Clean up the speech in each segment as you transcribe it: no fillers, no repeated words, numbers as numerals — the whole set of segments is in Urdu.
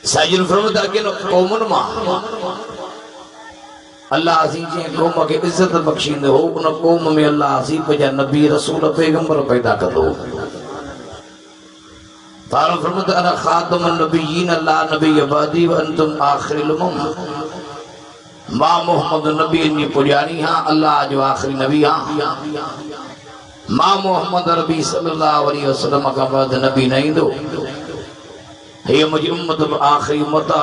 ساجن فرمتا کہ قومن ماں اللہ عزیز جن قوم کے عزت بخشیند ہو ان قوم میں اللہ عزیز پجا نبی رسول پیغمبر پیدا کر دو تعالیٰ فرمتا انا خاتم النبیین اللہ نبی عبادی وانتم آخر الامم ما محمد نبی انی پجانی ہاں اللہ جو آخری نبی ہاں ما محمد ربی صلی اللہ علیہ وسلم کا بعد نبی نہیں دو یہ مجھے امت آخری امتا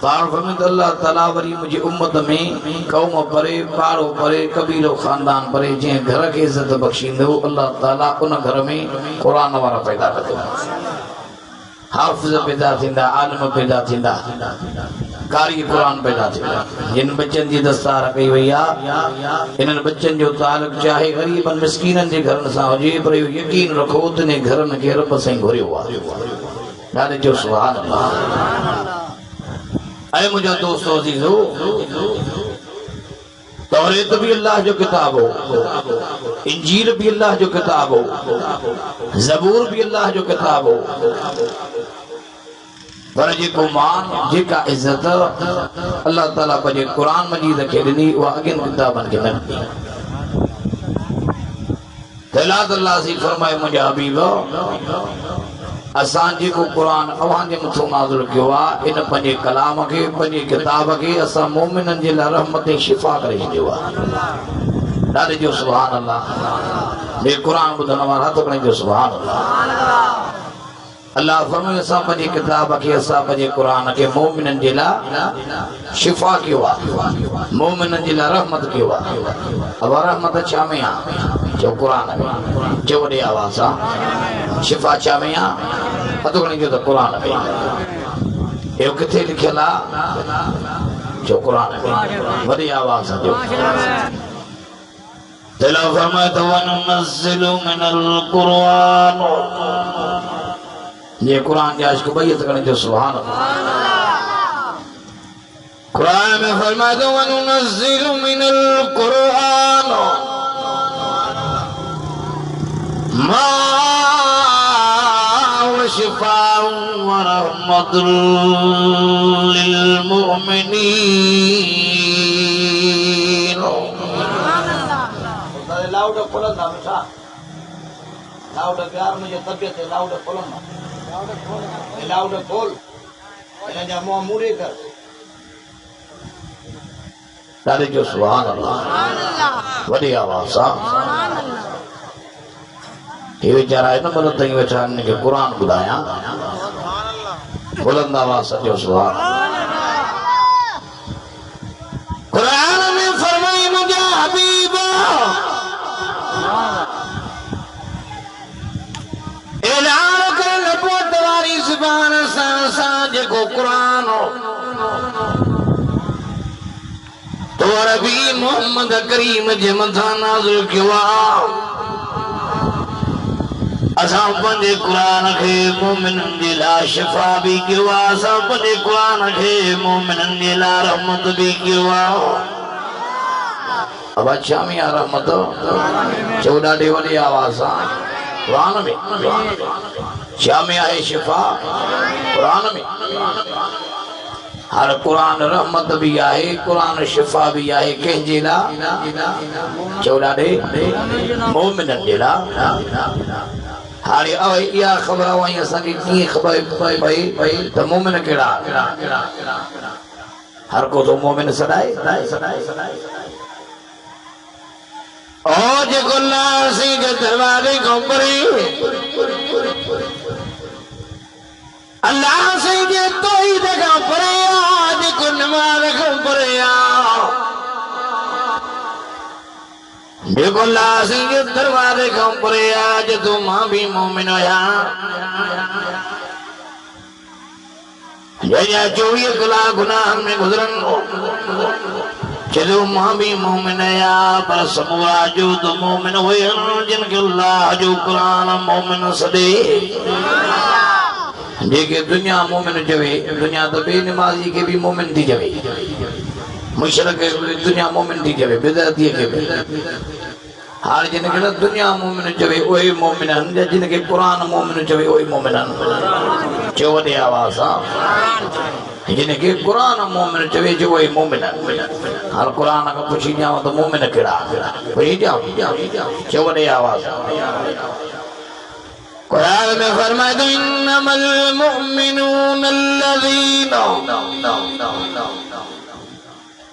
تعالیٰ فرمتا اللہ تعالیٰ وری مجھے امت میں قوم پرے پارو پرے قبیل و خاندان پرے جن گھر کے عزت بخشیند ہو اللہ تعالیٰ ان گھر میں قرآن وارا پیدا کر دو حافظ پیدا تھیندا عالم پیدا تھیندا قاری قرآن پیدا تھیندا جن بچن جی دستار کئی ویا انن بچن جو تعلق چاہے غریبن مسکینن جے گھرن سا ہو جے پر یقین رکھو اتنے گھرن کے رب سے گھرے ہوا دادے جو سبحان اللہ اے مجھا دوستو عزیزو توریت بھی اللہ جو کتاب ہو انجیل بھی اللہ جو کتاب ہو زبور بھی اللہ جو کتاب ہو پر جے کو مان جے کا عزت اللہ تعالیٰ پر جے قرآن مجید کے دنی وہ اگن کتابن کے نبی تلاد اللہ سے فرمائے مجھا حبیبہ اسان جی کو قرآن اوان جے متھو نازل کیو ان پنجے کلام کے پنجے کتاب کے اسا مومنن جے لا رحمت شفا کرے چھڈیو دادے جو سبحان اللہ یہ قرآن بدھن وارا تو کنے جو سبحان اللہ اللہ فرمائے اسا پنجے کتاب کے اسا پنجے قرآن کے مومنن جے لا شفا کیو مومنن جے لا رحمت کیو اب رحمت اچھا میں جو قرآن ہے جو وڈی آواز شفا چاہیاں پتہ نہیں جو قرآن ہے یہ کتھے لکھلا جو قرآن ہے وڈی آواز ہے جو تلا فرماتا وننزل من القرآن یہ قرآن کے عشق بیت کرنے جو سبحان اللہ قرآن میں فرماتا وننزل من القرآن ما وشفاء ورحمة للمؤمنين لاؤڈا کھولن دا بیٹا لاؤڈا پیار مجھے طبیعت ہے لاؤڈا کھولن دا لاؤڈا کھول انہیں جا موہ موڑے کر دارے جو سبحان اللہ وڈی آواز یہ بیچارہ ہے نا بلند تنگی بیٹھا نے کہ قرآن بدایا بلند آواز جو سبحان قرآن میں فرمائی مجھے حبیبہ اعلان کر لپوت واری زبان سانجے کو قرآن تو عربی محمد کریم جمتہ نازل کیوا اساں پنجے قرآن کے مومنن دلا شفا بھی کیوا اساں پنجے قرآن کے مومنن دلا رحمت بھی کیوا اب اچھا میں رحمت چودہ ڈیولی آوازاں قرآن میں شامی آئے شفا قرآن میں ہر قرآن رحمت بھی آئے قرآن شفا بھی آئے کہیں جیلا چودہ دے مومنن جیلا ہاری آئے یا خبر آئیں ایسا کہ کی خبر بھائی تو مومن کیڑا ہر کو تو مومن سڑائے او جے کو ناسی کے دروازے کو پری اللہ سے جے توحید کا پری آج کو نماز کو پری جے کو ناسی کے دروازے کو پری آج تو ماں بھی مومن ہویا جے چوئی کلا گناہ میں گزرن چلو ماں بھی مومن یا پر سمورا جو تو مومن ہوئے جن کے اللہ جو قرآن مومن صدے جے دنیا مومن جوے دنیا تو بے نمازی کے بھی مومن دی جوے مشرق دنیا مومن دی جوے بدعتی کے بھی ہر جن کے دنیا مومن چوے وہی مومن ہیں جن کے قرآن مومن چوے وہی مومن ہیں چو دے آواز جن کے قرآن مومن چوے جو وہی مومن ہیں ہر قرآن کا پوچھی جاؤں تو مومن کڑا وہی جاؤ چو دے آواز قرآن میں فرمائے تو انما المؤمنون الذین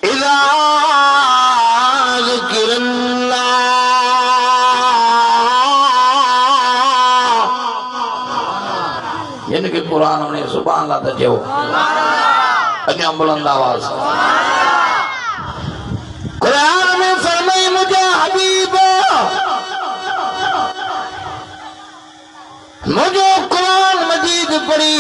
اذا ذکر اللہ جن کے قرآن نے سبحان اللہ تجھو انہاں بلند آواز قرآن میں فرمائے مجھے حبیبہ مجھے قرآن مجید پڑھی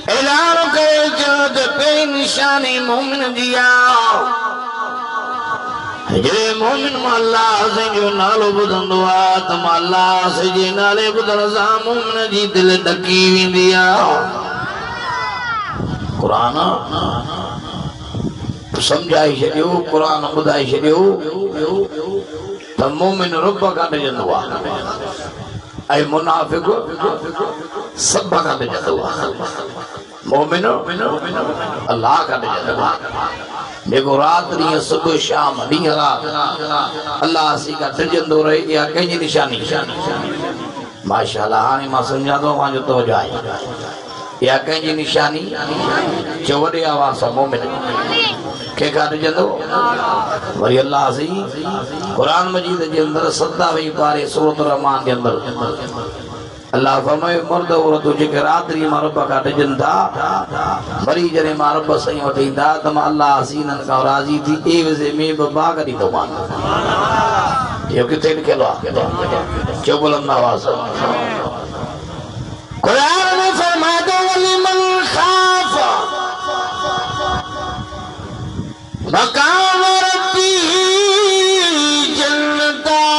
اعلان کرے جد پہ نشانی مومن دیا جرے مومن اللہ سے جو نالو بدن دعا تم اللہ سے جی نالے بدن سا مومن جی دل ڈکی بھی دیا قرآن سمجھائی شریو قرآن بدائی شریو تم مومن رب کا نجن دعا اے منافق سب کا نجن دعا مومن اللہ کا نجن دعا دیکھو رات نہیں صبح شام نہیں رات اللہ اسی کا نجن دو رہے یا کہیں نشانی ماشاءاللہ ہانی ماں سمجھا دو وہاں جو توجہ آئی یا کہیں نشانی چوڑے آواز مومن کہ کہا نجن دو وری اللہ سی قرآن مجید کے اندر 27 پارے سورۃ الرحمن کے اندر اللہ فرمائے مرد عورت جے کہ راتری ماں رب کا نجن تھا مری جنے ماں رب سہی وٹھیں تھا تم اللہ حسینن کا راضی تھی اے وزے میں ببا کا دی تو مان یہ کتے لکھے لو جو بلند آواز قرآن میں فرمائے دو وَلِمَنْ خَافَ مقام ربی جنتان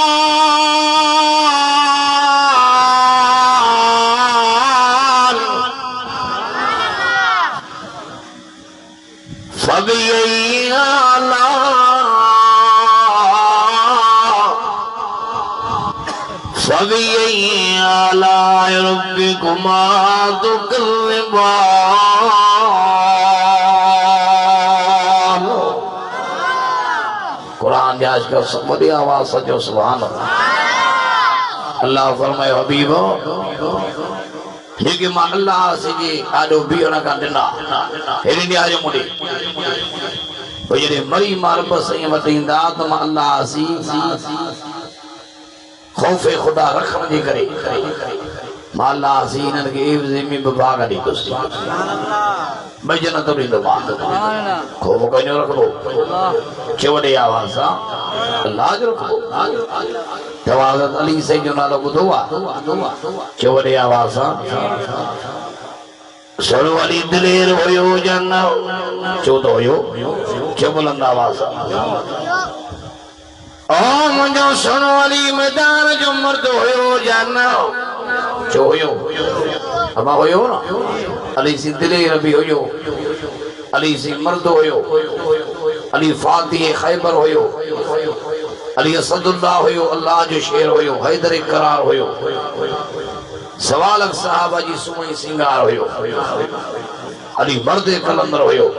فَبِأَيِّ آلاء ربكما تكذبان قرآن جاج کا بڑی آواز سجو سبحان اللہ فرمائے حبیبو لیکن ماں اللہ سے جی آجو بیونا کا دنا ہیرین دی آجو مڑی وہ جنہیں مری مارب سہیں وطین دا تم اللہ سی خوف خدا رکھن جی کرے ماں اللہ حسینن کے ایوزے میں بباگا دی کسی بھائی جنتو ریندو ماں خوف کنیو رکھ دو چوڑے آوازا اللہ جو رکھ دو توازت علی سے جو نالو کو دعا چوڑے آوازا سنو علی دلیر ہویو جنہ چودہ ہویو چو بلند آوازا مجھو سنو علی میدان جو مرد ہویو جانا چو ہویو اما ہویو نا علی سی دلی ربی ہویو علی سی مرد ہویو علی فاتح خیبر ہویو علی اسد اللہ ہویو اللہ جو شیر ہویو حیدر قرار ہویو سوالک صحابہ جی سمئی سنگار ہویو علی مرد کلندر ہویو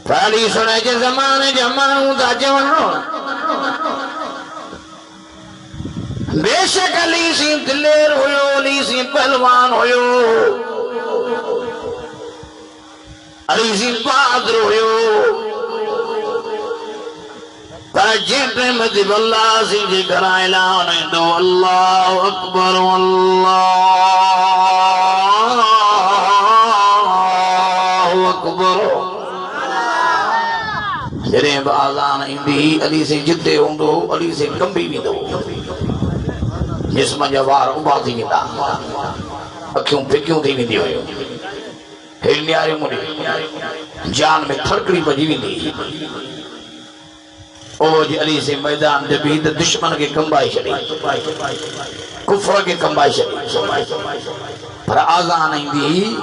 پہلی سنے کے زمانے جمانوں دا جوانوں بے شک علی سی دلیر ہویو علی سی پہلوان ہویو علی سی بہادر ہویو تاجیب مدب اللہ سی جی گرائے اعلان دو اللہ اکبر واللہ اکبر جرے بآزان اندھی علی سے جدے ہوندو علی سے کمبی بھی دو جسم جوار اباتی بھی دا اکھیوں پھکیوں تھی بھی دی ہوئے ہیلنی آرے مجھے جان میں تھرکڑی بجی بھی دی اوج علی سے میدان جبید دشمن کے کمبائی شڑی کفر کے کمبائی شڑی پر آزان اندھی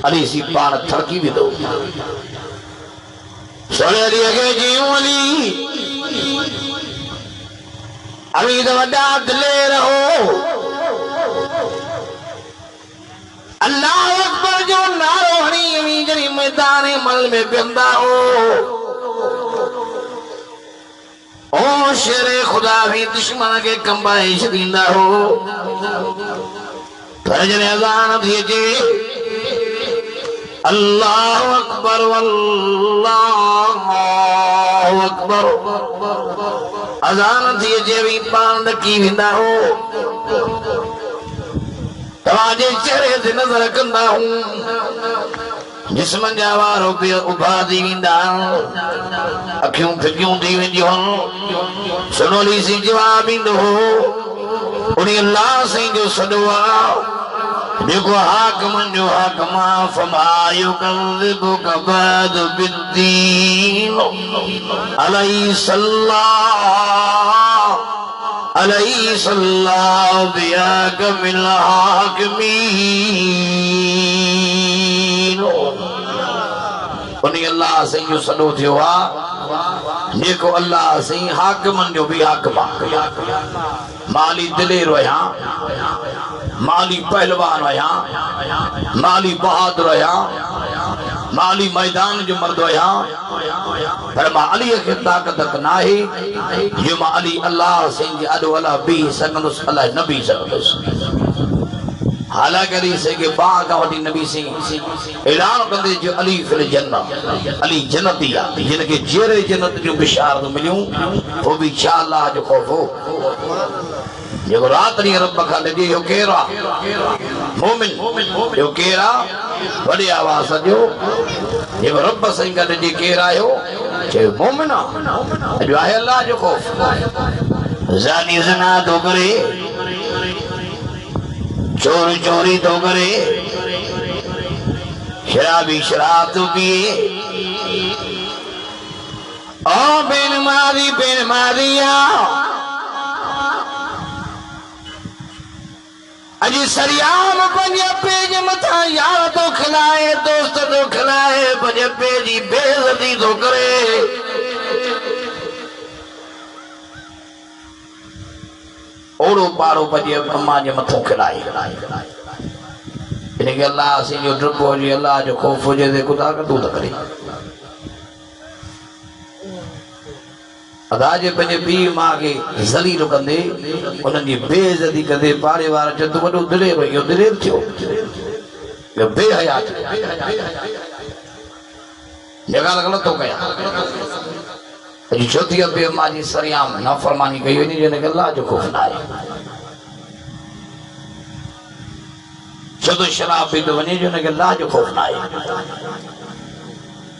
علی سی پار تھرکی بھی دو سوڑے علی اگے جیوں علی ابھی تو وڈات لے رہو اللہ اکبر جو نارو ہنی امی جری میدان مل میں بندہ ہو او شیر خدا بھی دشمن کے کمبائش دیندہ ہو فجر اذان دیجئے اللہ اکبر واللہ اکبر اذان دیجئے بھی پاند کی ویندہ ہو تواجے چہرے سے نظر کندہ ہوں جسم جاوارو پہ ابھا دی ویندہ اکھیوں پھکیوں دی ویندی ہوں سنو لی سی جواب اندو ہو انہیں اللہ سے جو صدوا دیکھو حاکمن جو حاکمان فما یکذبک بعد بالدین علیہ اللہ بیاکم الحاکمین انہیں اللہ سے جو صدو تھیوا دیکھو اللہ سے حاکمن جو بھی حاکمان مالی دلیر ویاں مالی پہلوان ویاں مالی بہادر ویاں مالی میدان جو مرد ویاں پر ما علی کے طاقت ناہی یہ ما علی اللہ سنجھ ادو اللہ بھی سکنس اللہ نبی سکنس حالانکہ علی سے کہ باقا وڈی نبی سے اعلان کندے جو علی فی الجنہ علی جنتی آتی جن کے جیرے جنت جو بشارت ملیوں وہ بھی چاہ اللہ جو خوف ہو جو رات نہیں رب کا لگے یو کیرا مومن یو کیرا بڑی آواز جو جو رب سنگا لگے کیرا یو چھے مومنہ جو آئے اللہ جو خوف زانی زنا تو کرے چوری چوری تو کرے شرابی شراب تو پیے او بین ماری اجی سریام پنجے پیج متھا یار تو کھلائے دوست تو کھلائے پنجے پیجی بے عزتی تو کرے اوڑو پارو پنجے اماں جے متھوں کھلائے انہیں کہ اللہ سے جو ڈرپ ہو جی اللہ جو خوف ہو جائے دے خدا کا تو کرے ادا جے پنجے بی ماں کے ذلیل کندے انہاں جی بے عزتی کندے پارے وارا جدو وڈو دلیر ہوئی دلیر تھیو یہ بے حیات جگہ غلط ہو گیا جی چوتھی اب بے ماں جی سریام نافرمانی کہی ہوئی نہیں جنہیں کہ اللہ جو خوف نہ آئے چودو شراب بھی تو بنی جنہیں کہ اللہ جو خوف نہ آئے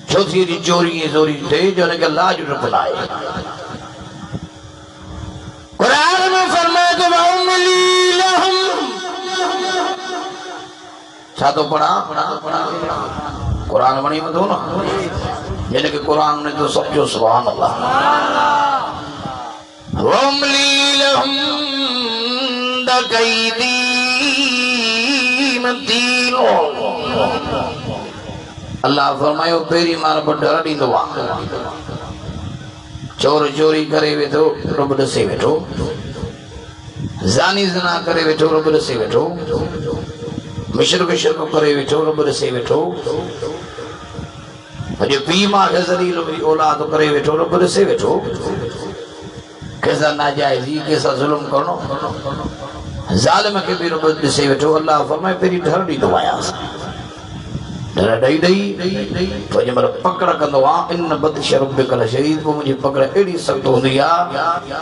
چوتھی دی چوری زوری تھے جنہیں کہ اللہ جو رب نہ آئے قرآن میں فرمائے تو وَأُمْلِي لَهُمْ چھا تو پڑھا قرآن بنی میں دو نا یعنی کہ قرآن نے تو سب جو سبحان اللہ وَأُمْلِي لَهُمْ دَقَيْدِي مَتِينُ اللہ فرمائے پیری مارا بڑھا ڈی دوا چور چوری کرے ویٹھو رب دسے ویٹھو زانی زنا کرے ویٹھو رب دسے ویٹھو مشرک شرک کرے ویٹھو رب دسے ویٹھو جو پی ماں کے ذلیل اولاد کرے ویٹھو رب دسے ویٹھو کیسا ناجائزی کیسا ظلم کرنو ظالم کے بھی رب دسے ویٹھو اللہ فرمائے پیری ڈھر ڈی دوایا ڈھر ڈائی ڈائی تو جب میں پکڑ کندو ان بدش ربک لشدید وہ مجھے پکڑ ایڈی سخت ہو دیا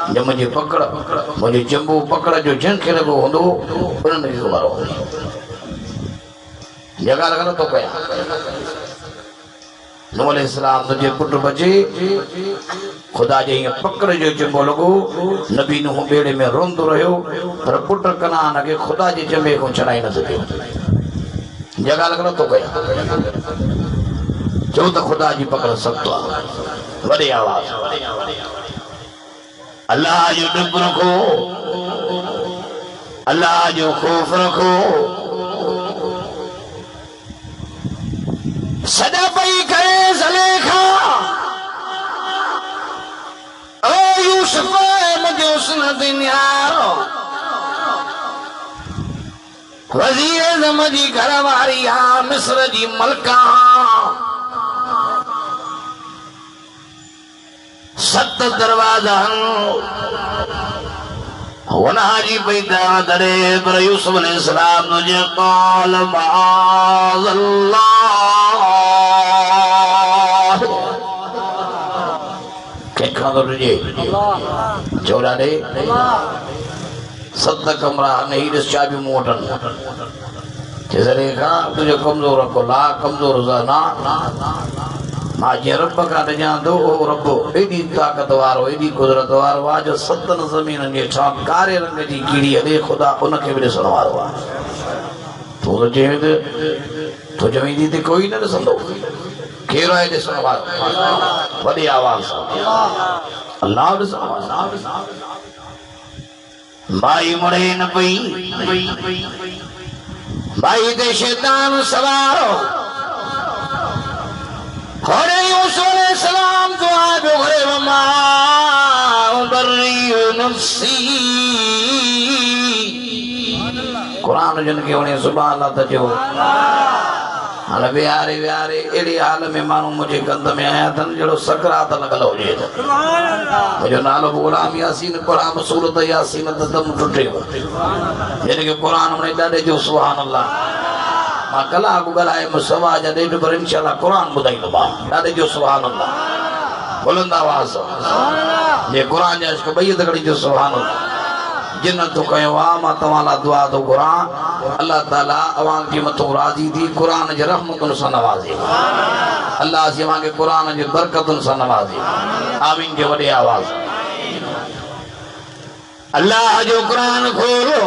جب مجھے پکڑ مجھے جنبو پکڑ جو جن کے لگو ہوں دو انہوں نے زمارو ہوں جگہ لگا تو کیا نو علیہ السلام تجھے پٹر بچے خدا جائیں پکڑ جو جنبو لگو نبی نو بیڑے میں روند رہے ہو پر پٹر کنان اگے خدا جی جنبے کو چڑھائی نہ سکے جگہ لگنا تو گیا جو تو خدا جی پکڑ سکتا بڑی آواز اللہ جو ڈب رکھو اللہ جو خوف رکھو صدا پئی کرے زلیخا مسند نیارو وزیر اعظم جی گھر واری ہاں مصر جی ملکہ ست دروازہ ونہا جی پیدا درے پر یوسف علیہ السلام نجھے قال معاذ اللہ کہ کھانا رجے جوڑا دے ست کمرہ نہیں رس چابی موٹن جیسے دیکھا تجھے کمزور رکھو لا کمزور زانا ماجی رب کا نجان دو رب ایڈی طاقتوار ایڈی قدرتوار واجو ستن زمین یہ چھاپ کارے رنگ جی کیڑی علی خدا انکے بھی سنوار ہوا تو جہد تو جمعیدی تے کوئی نہ سندو کھیرو ہے دے سنوار بڑی آواز اللہ دے سنوار بائی مڑین پئی بائی دے شیطان سوارو خورے یوسف علیہ السلام دعا بغرے وما بری نفسی قرآن جن کے انہیں سبحان اللہ تجھو حال بیارے ایڈی حال میں مانو مجھے گند میں آیا تھا جڑو سکرات لگل ہو جائے تھا مجھے نالو غلام یاسین قرآن صورت یاسین دم ٹوٹے ہو یعنی کہ قرآن میں ڈاڑے جو سبحان اللہ ماں کلا کو گلائے مسوا جدے جو پر انشاءاللہ قرآن بدائی نبا ڈاڑے جو سبحان اللہ بلند آواز یہ قرآن جائے اس کو بیت کڑی جو سبحان اللہ جنت تو کہیں وہاں تمہالا دعا تو قرآن اللہ تعالیٰ عوام کی متوں راضی تھی قرآن جے رحمت انسا نوازی اللہ سے وہاں کے قرآن جے برکت انسا نوازی آمین کے وڈے آواز اللہ جو قرآن کھولو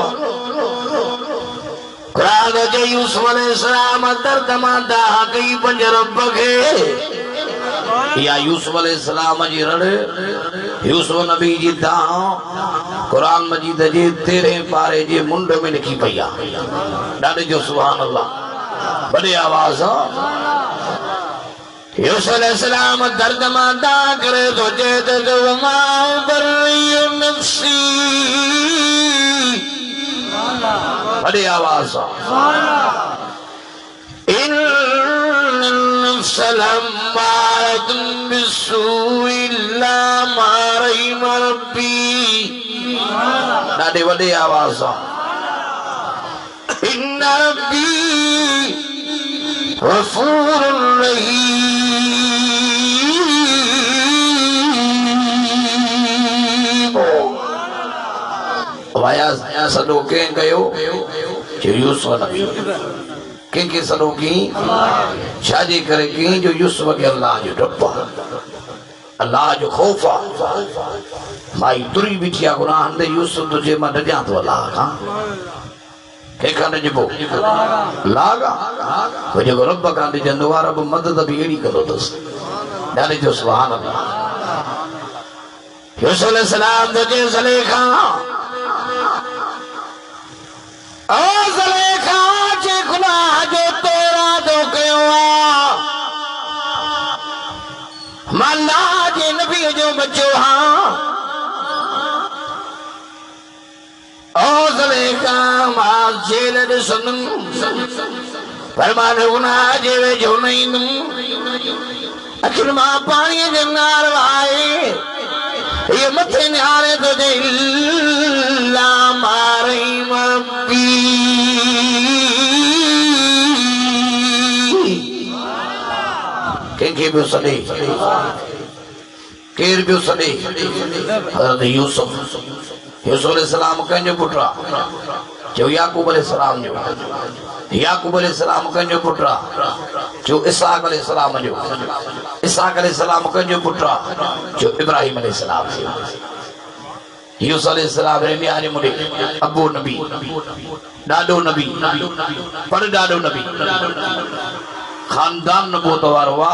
قرآن جو یوسف علیہ السلام دردماندہ کئی پنج رب کے یا یوسف علیہ السلام جی رڑ یوسف نبی جی داں قرآن مجید جی تیرے پارے جی منڈ میں لکھی پیا ڈاڑے جو سبحان اللہ بڑے آواز یوسف علیہ السلام درد ماندہ کرے تو جیدے جو ما بری نفسی بڑے آواز سلامات بسوء اللہ مارئی مربی ناڑے وڈے آواز ان ربی غفور رحیم وایا سدو کہیں گئیو جو یوسف نبی کن کے سنوں کی شادی کرے کی جو یوسف کے اللہ جو ڈپا اللہ جو خوفا مائی دری بیٹھیا گناہ دے یوسف تجھے میں ڈجاں تو اللہ کھاں کہ کھانے جبو لاغا وجہ کو رب کھانے جندوار رب مدد بھی ایڑی کرو دس ڈالے جو سبحان اللہ یوسف علیہ السلام تجھے زلیخا او زلیخا چے گناہ جو تیرا دو کیوا مالا جے نبی جو بچو ہاں او زلیخا ماں جیل دے سنم فرمان گناہ جے وے جو نہیں دم اکھر ماں پانی جنار وائے یہ متھے نیارے تو جے اللہ مارئی مربی کہیں بھی سنے کیر بھی سنے حضرت یوسف علیہ السلام کہیں جو پٹرا جو یعقوب علیہ السلام جو یعقوب علیہ السلام کہیں جو پٹرا جو اسحاق علیہ السلام جو اسحاق علیہ السلام کہیں جو پٹرا جو ابراہیم علیہ السلام یوسف علیہ السلام رہنے آنے مڑے ابو نبی ڈاڈو نبی پڑ ڈاڈو نبی خاندان نبوتوار ہوا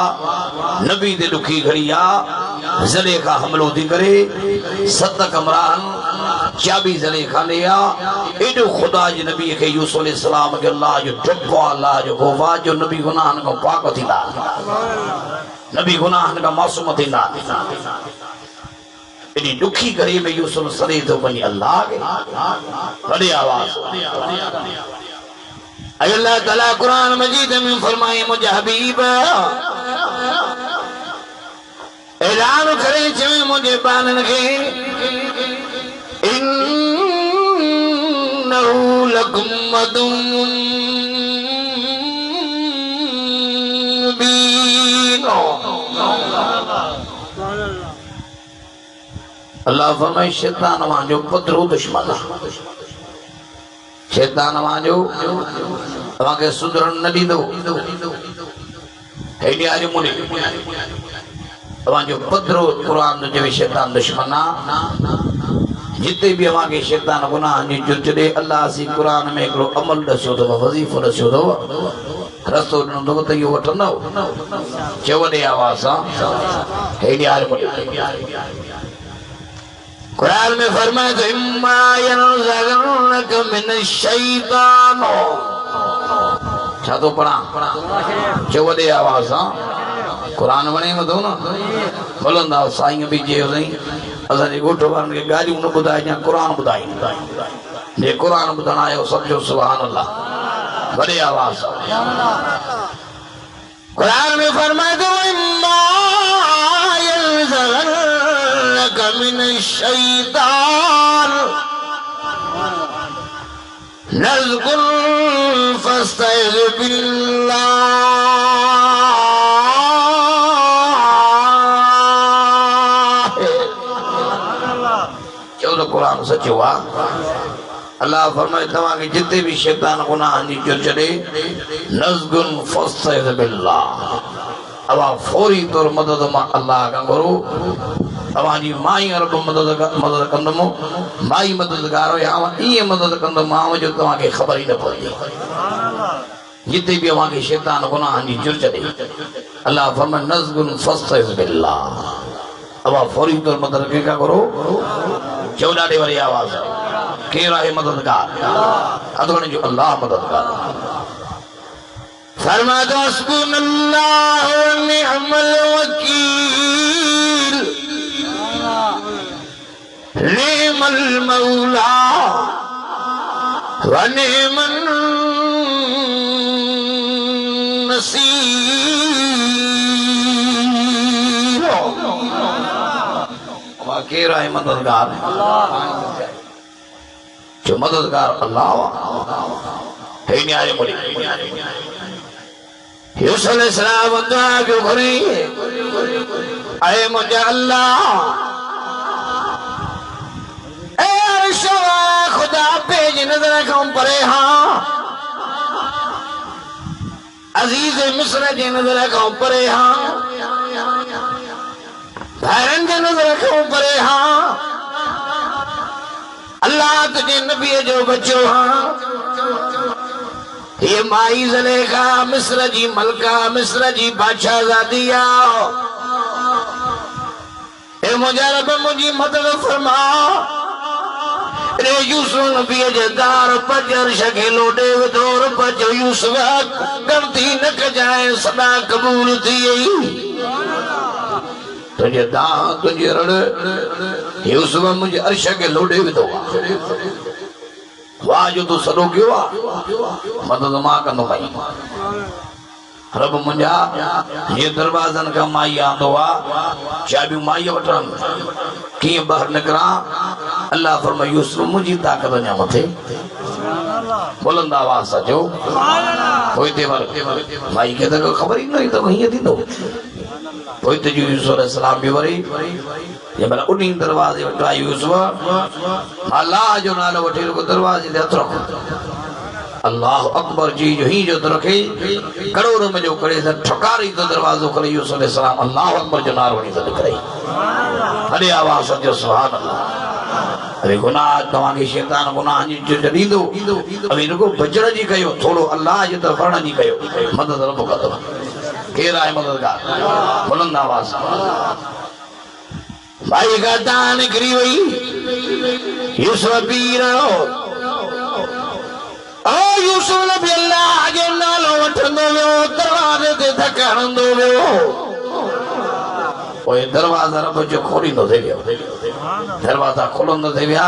نبی دے دکھی گھڑیا زلیخا حملو دی کرے ست کمران چابی زلیخا لیا ایڈو خدا جی نبی کے یوسف علیہ السلام کے اللہ جو ڈبا اللہ جو گوفا جو نبی گناہن کا پاک تھی نبی گناہن کا معصوم تھی انہیں دکھی کرے میں یوسف سرے تو بنی اللہ آگے بڑی آواز اے اللہ تعالیٰ قرآن مجید میں فرمائے مجھے حبیب اعلان کرے چویں مجھے بانن کے انہو لکم مدن مبین اللہ فرمائے شیطان وہاں جو پترو دشمن شیطان وہاں جو وہاں کے سدرن ندی دو ہے نہیں آج ملی وہاں جو پترو قرآن جو شیطان دشمنہ جتے بھی وہاں کے شیطان گناہ نہیں جو چلے اللہ سی قرآن میں ایک عمل رسو دو وظیف رسو دو رسول نے دو تو یہ وٹھنا ہو چودے آوازاں ہے نہیں آج ملی قرآن میں فرمائے تو اما ینزغنک من الشیطان چھاتو پڑھا چودے آوازاں قرآن بنے میں دو نا بلند آو سائیں بھی جے ہو سائیں اسا جی گوٹو بارن کے گاڑی انہوں بدائے جہاں قرآن بدائیں جے قرآن بدانا ہے وہ سب جو سبحان اللہ بڑے آواز قرآن میں فرمائے تو اما ینزغنک من الشیطان نزغ فاستعذ باللہ قرآن سچ ہوا اللہ فرمائے تمہاں کہ جتے بھی شیطان گناہ نہیں جو چلے نزغن فاستعذ باللہ ابا فوری طور مدد اللہ کا کرو ابا جی مائی رب مدد کندمو مائی مددگارو یا یہ مدد کندمو آؤں جو تمہاں کے خبر ہی نہ پڑی جتے بھی وہاں کے شیطان گناہ نہیں جو چلے اللہ فرمائے نزغن فاستعذ باللہ ابا فوری طور مدد کیا کرو چودہ دے والی آواز ہے کہ راہ مددگار ادھونے جو اللہ مددگار فرمائے تو حسبن اللہ ونعم الوکیل نعم المولا ونعم النصیر کہ رہے مددگار جو مددگار اللہ ہے نہیں آئے ملی یوسف علیہ السلام دعا کیوں کریں اے مجھے اللہ اے عرش و خدا پیج نظر رکھوں پرے ہاں عزیز مصر جی نظر رکھوں پرے ہاں بھائرن کے نظر رکھوں پرے ہاں اللہ تجھے نبی جو بچو ہاں یہ مائی زلیخا مصر جی ملکہ مصر جی بادشاہ زادیا اے مجھے رب مجھے مدد فرما رے یوسف نبی جدار پجر شکلو دیو دور پجو یوسف کرتی نک جائے صدا قبول تھی تجھے داں تجھے رڑ یوسف مجھے عرشہ کے لوڑے بھی دو واہ جو تو سرو کیوں مدد ماں کا نمائی رب منجا یہ دروازن کا مائی آندو چابی مائی وٹرن کیں باہر نکران اللہ فرمائے یوسف مجھے طاقت نعمت ہے بلند آواز سچو کوئی تیور مائی کہتا کہ خبر ہی نہیں تو کہیں دی دو کوئی تجھو یوسف علیہ السلام بھی وری یہ بلا انہیں دروازے وٹائی یوسف اللہ جو نالو وٹیر کو دروازے دے اترک اللہ اکبر جی جو ہی جو درکے کروڑوں میں جو کرے تھے ٹھکاری تو دروازوں کرے یوسف علیہ السلام اللہ اکبر جو نارونی تو دکھ رہی ہری آواز جو سبحان اللہ ابھی گناہ تمہاں شیطان گناہ جو جدیدو ابھی انکو بجرہ جی کہو تھوڑو اللہ جی تفرنا جی کہو مدد رب کا دو کہہ رہا ہے مددگار بلند آواز بھائی کا دان نکری ہوئی یوسف پی رہو او یوسف نبی اللہ آگے نالو وٹھندو ویو دروازے تے دھکڑندو ویو وہ دروازہ رب جو کھولی نو دے گیا دروازہ کھولن نو دے گیا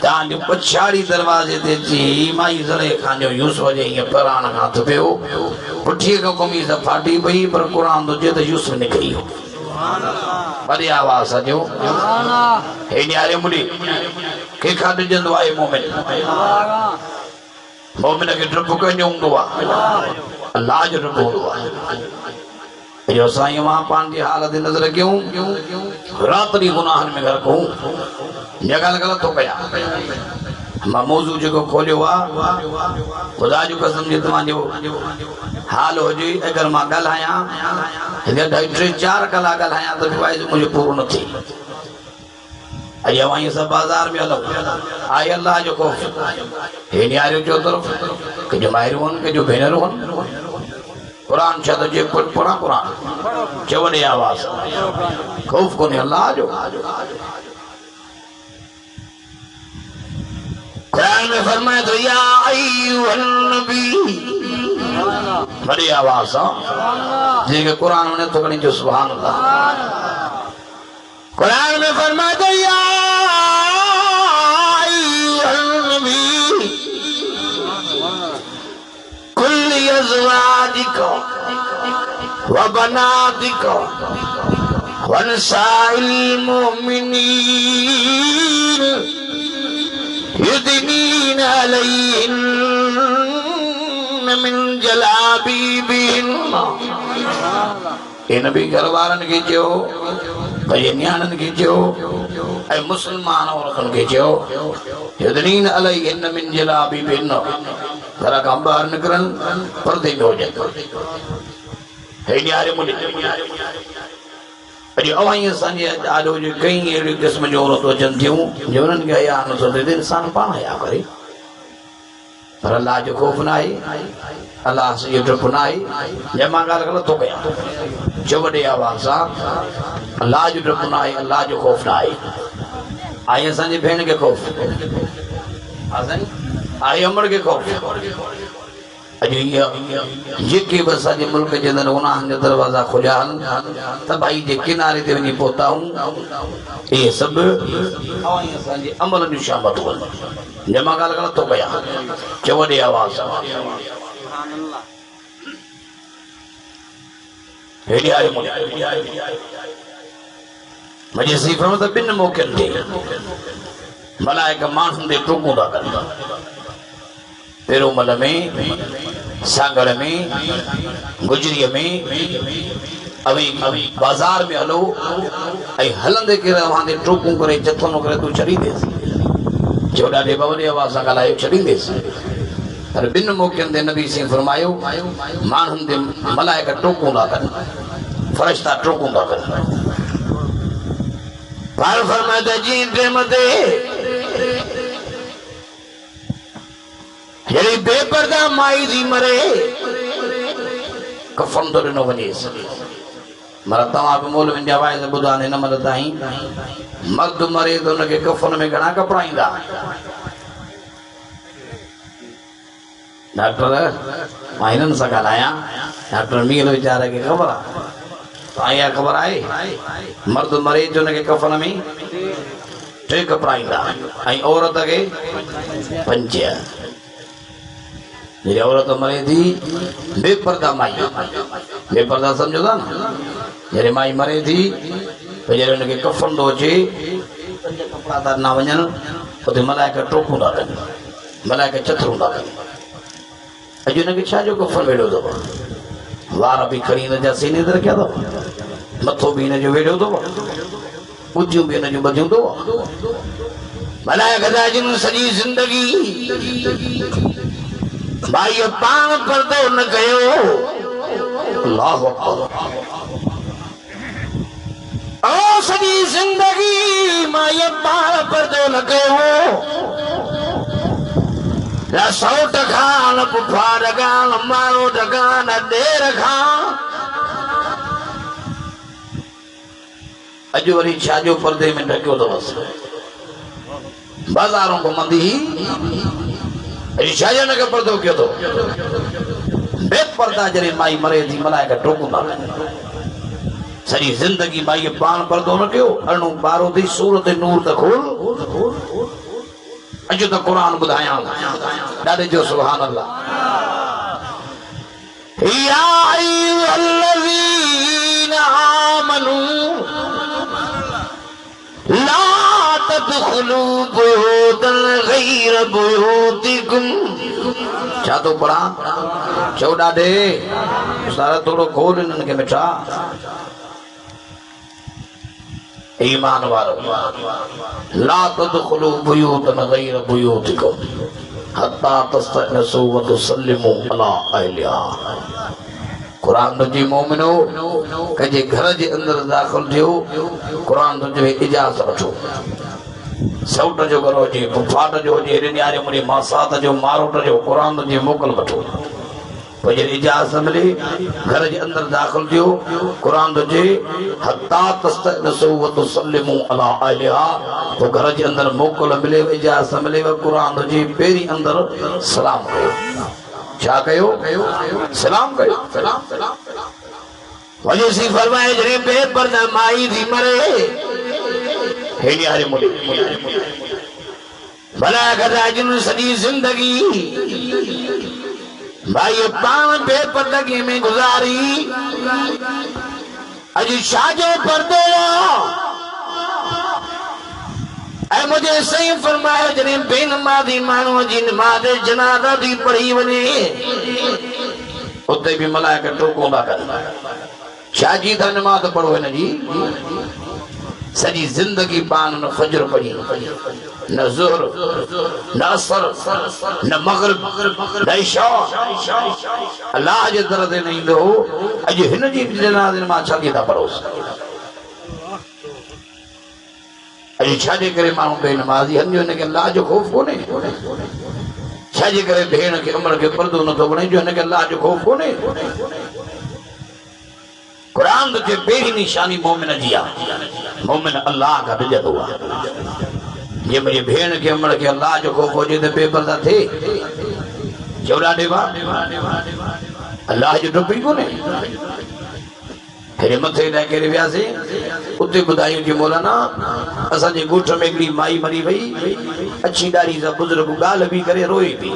تان جو پچھاڑی دروازے دے جی مائی زرے کھان جو یوسف جے یہ پران ہاتھ پہ ہو پٹھی کا قمیض پھاٹی پئی پر قرآن تو جے تے یوسف نکلی ہو بڑی آواز جو ہے نیارے مڑی کہ کھاڑ جندو آئے مومن کے ڈرپ کنجو ہوں اللہ جو ڈرپ ہوں جو سائیں وہاں پان دی حالت نظر کیوں راتری گناہن میں گھر کو جگہ غلط ہو گیا ہم موضوع جو کھولے ہوا خدا جو قسم جی تمہاں جو حال ہو جی اگر ماں گل آیا اگر ڈائی چار کلا گل آیا تو بھی مجھے پورو نہ تھی آئیے وہیں سب بازار میں اللہ آئے اللہ جو خوف ہے نہیں آئے جو طرف کہ جو ماہر ہون کہ جو بینر ہون قرآن چاہتا جو پڑھا قرآن چوڑی آواز خوف کو نہیں اللہ جو قرآن میں فرمائے تو یا ایوہ النبی بڑی آواز جی کہ قرآن نے تو کرنی جو سبحان اللہ قرآن میں فرمائے تو یا ایوہ النبی کل ازواجک و بناتک ونساء المؤمنین یدنین علیہن من جلابیبہن اے نبی گھروارن کی جو بھئی نیانن کی جو اے مسلمان عورتن کی جو یدنین علیہن من جلابیبہن ذرا کام باہر نکرن پردے میں ہو جائے ہے نیارے ملے اجی اوائیں انسان یہ آلو جو کہیں یہ قسم جو عورت وچن تھیوں جو انہوں نے کہا یا نصر دے انسان پانا یا کرے پر اللہ جو خوف نہ آئی اللہ سے یہ ڈرپ نہ آئی یہ مانگا غلط ہو گیا جو بڑے آوازہ اللہ جو ڈرپ نہ آئی اللہ جو خوف نہ آئی آئی انسان جی بھین کے خوف آئی عمر کے خوف اجی یہ کی بسا جی ملک جندن گناہ جو دروازہ کھجال تب آئی جی کنارے تے ونی پوتا ہوں یہ سب آئی انسان جی عمل جو شامت ہو جمع گال غلط ہو گیا چوڑی آواز ہیڈی آئی مجھے مجھے صحیح فرمتا بن موقن دے ملائکہ مانسن دے ٹوکوں دا کرتا پیرو مل میں سانگڑ میں گجری میں ابھی بازار میں ہلو ای ہلندے کے وہاں دے ٹوکوں کرے جتھونوں کرے تو چڑی دے سی چوڑا دے بولی آوازہ کلائیو چڑی دے سی اور بن موقن دے نبی سے فرمائیو مانہن دے ملائکہ ٹوکوں دا کرنا فرشتہ ٹوکوں دا کرنا پار فرمائے جین رحمتے یعنی بے پردہ مائی دی مرے کفن تو رنو بنی مرتا ہوں آپ مولوین جاوائے سے بدانے نہ مرتا ہی مرد مرے تو انہوں کے کفن میں گھنا کپڑائیں دا ڈاکٹر مائنن سا کھلایا ڈاکٹر میل بیچارہ کے خبر تو آیا خبر آئے مرد مرے تو انہوں کے کفن میں ٹے کپڑائیں دا آئی عورت کے پنچیا میری عورت مرے تھی بے پردہ مائی بے پردہ سمجھو دا نا جرے مائی مرے تھی جرے ان کے کفن دو چھے کپڑا دار نہ ونجن تو ملائکہ ٹوکوں دا کریں ملائکہ چتروں دا کریں اجو ان کے چھا جو کفن ویڈو دو وارا بھی کھڑی نہ جا سینے در کیا دو متھو بھی نہ جو ویڈو دو اجیوں بھی نہ جو بدیوں دو ملائکہ دا جن سجی زندگی بھائی پان پر دو نہ گئے اللہ اکبر او سجی زندگی مائی پان پر دو نہ گئے نہ سو ٹکھا نہ پپھا ڈگا نہ مارو ڈگا نہ دے رکھا اجو وری چھاجو پردے میں ڈھکیو تو بس بازاروں کو مندی ہی شاہجانہ کا پردہ کیا تو بے پردہ جرے مائی مرے تھی ملائکہ ٹوکوں دا ساری زندگی بھائی پان پردو نہ کیو ارنو بارو دی سورت نور تا کھول اجو تا قرآن بدھایاں ڈاڑے جو سبحان اللہ یا ایوہ الذین آمنوا لا تدخلوا بیوتا غیر بیوتکم چاہ تو پڑھا چوڑا دے سارا توڑو کھول انہوں کے مٹھا ایمان والو لا تدخلوا بیوتا غیر بیوتکم حتی تستأنسوا وتسلموا علی اہلہا قرآن تجھے مومنو کجھے گھر جے اندر داخل تھیو قرآن تجھے اجازت رکھو سوٹ جو کرو جی پھاٹ جو جی رنیارے مری ماسات جو ماروٹ جو قرآن تجھے موکل بٹھو پجھے اجازت ملے گھر جے اندر داخل تھیو قرآن تجھے حتی تستأنسوا وتسلموا علی اہلہا تو گھر جے اندر موکل ملے اجازت ملے قرآن تجھے پیری اندر سلام کرو کیا کہو سلام کہو وجہ سی فرمائے جنہیں بے پردہ مائی تھی مرے ہیلی آرے ملے بھلا کہتا جن صدی زندگی بھائی پان بے پردگی میں گزاری اجی شاجے پردے اے مجھے صحیح فرمایا جنہیں بے نمازی مانو جی نماز جنازہ دی پڑھی ونے اتے بھی ملائکہ ٹوکوں دا کر شاجی تھا نماز پڑھو ہے نا جی سجی زندگی پان نہ فجر پڑھی نہ ظہر نہ عصر نہ مغرب نہ عشاء اللہ جے درد نہیں دو اج ہن جی جنازہ نماز شاجی تھا پڑھو اجی چھاجے کرے مانو بے نمازی ہن جو انہیں کہ اللہ جو خوف کونے چھاجے کرے بھین کے عمر کے پردو نہ تو بنے جو انہیں کہ اللہ جو خوف کونے قرآن تو پہلی نشانی مومن جیا مومن اللہ کا بجت ہوا یہ میری بھین کے عمر کے اللہ جو خوف ہو جائے بے پردہ تھے چوڑا دیوا اللہ جو ڈپی کونے پھر متھے لے کے رویا سے اتے بدائیوں جی مولانا اسا جے گوٹھ میں اگلی مائی مری بھئی اچھی داری سا بزرگ گال بھی کرے روئی بھی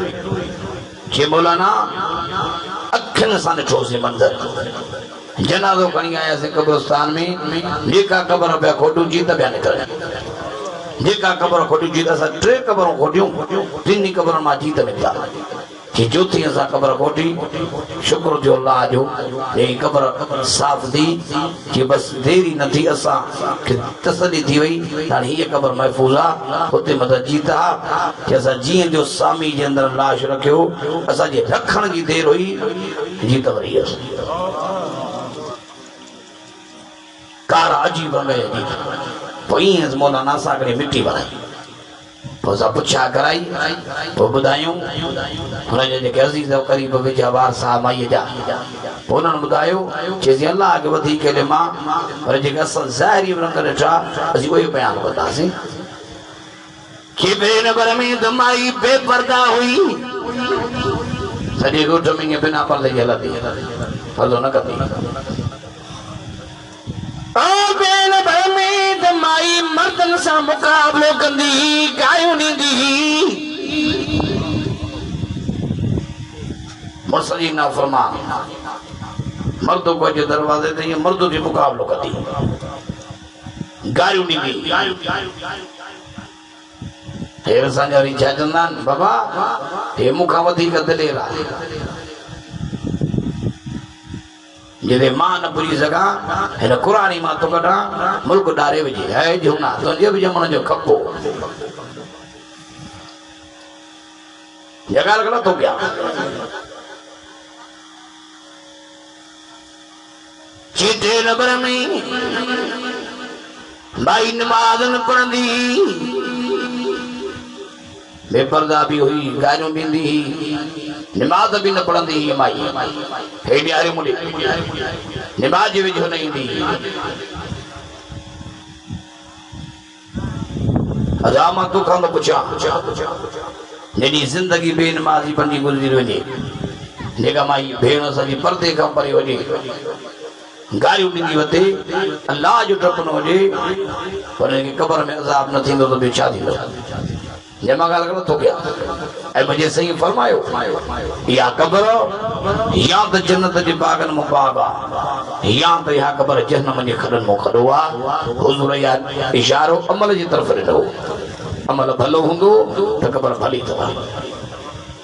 جی مولانا اکھن سا نے ٹھو سے منظر جنازوں کھنی آیا سے قبرستان میں نیکا قبر پہ کھوٹوں جیتا بیا نکل نیکا قبر کھوٹوں جیتا سا ٹرے قبروں کھوٹیوں تینی قبروں ماں جیتا نکلا کہ جو تھی ایسا قبر کھوٹی شکر جو اللہ جو یہ قبر صاف دی کہ بس دیری نہ تھی ایسا کہ تسلی تھی وئی تاڑی یہ قبر محفوظا ہوتے مدد جیتا کہ ایسا جین جو سامی جے اندر لاش رکھے ہو ایسا جی رکھن کی دیر ہوئی جیتا وری ہے کار عجیب ہمیں جیتا پوئیں از مولانا ساکرے مٹی بنائی پوزا پچھا کرائی وہ بدائیوں انہیں جے کہ عزیز و قریب وجہ بار صاحب آئیے جا انہوں نے بدائیوں چیزی اللہ کے ودھی کے لئے ماں اور جے کہ اصل ظاہری برنگ رٹھا اسی کوئی بیان بتا سی کہ بے نبر میں دمائی بے پردہ ہوئی سجے گوٹھ میں بنا پردے جلا دی پردو نہ کرتی او بین بھرمی دمائی مردن سا مقابلو کندی گایوں نہیں دی مرسلی نہ فرما مردوں کو جو دروازے دیں یہ مردوں کی مقابلو کندی گایوں نہیں دی پھر سنجاری چھا جندان بابا یہ مقابتی کا دلے رہا جدے ماں نہ پوری سگا ہے نہ قرآنی ماں تو کٹا ملک ڈارے بجی ہے جو نہ تو جب جمعنا جو کھپو جگہ لگنا تو کیا چیٹے نبر میں بائی نمازن پڑھندی بے پردہ بھی ہوئی گائنوں بھی دی نماز بھی نہ پڑھندی ہی مائی ہیڈی آرے ملے نماز بھی جو نہیں دی ازامہ تو کھانا پچھا یعنی زندگی بے نمازی پڑھنی گزری وجے لیکن مائی بھیڑوں سا جی پردے کم پری وجے گاڑیوں ڈنگی وتے اللہ جو ٹپن ہو جے پر قبر میں عذاب نہ تھیندو تو بے شادی لو جمع گال غلط ہو گیا اے مجھے صحیح فرمایو یا قبر یا تو جنت جی باغن مو باغا یا تو یا قبر جہنم جی کھڑن مو کھڑوا حضور یا اشارو عمل جی طرف رہو عمل بھلو ہوندو تو قبر بھلی تو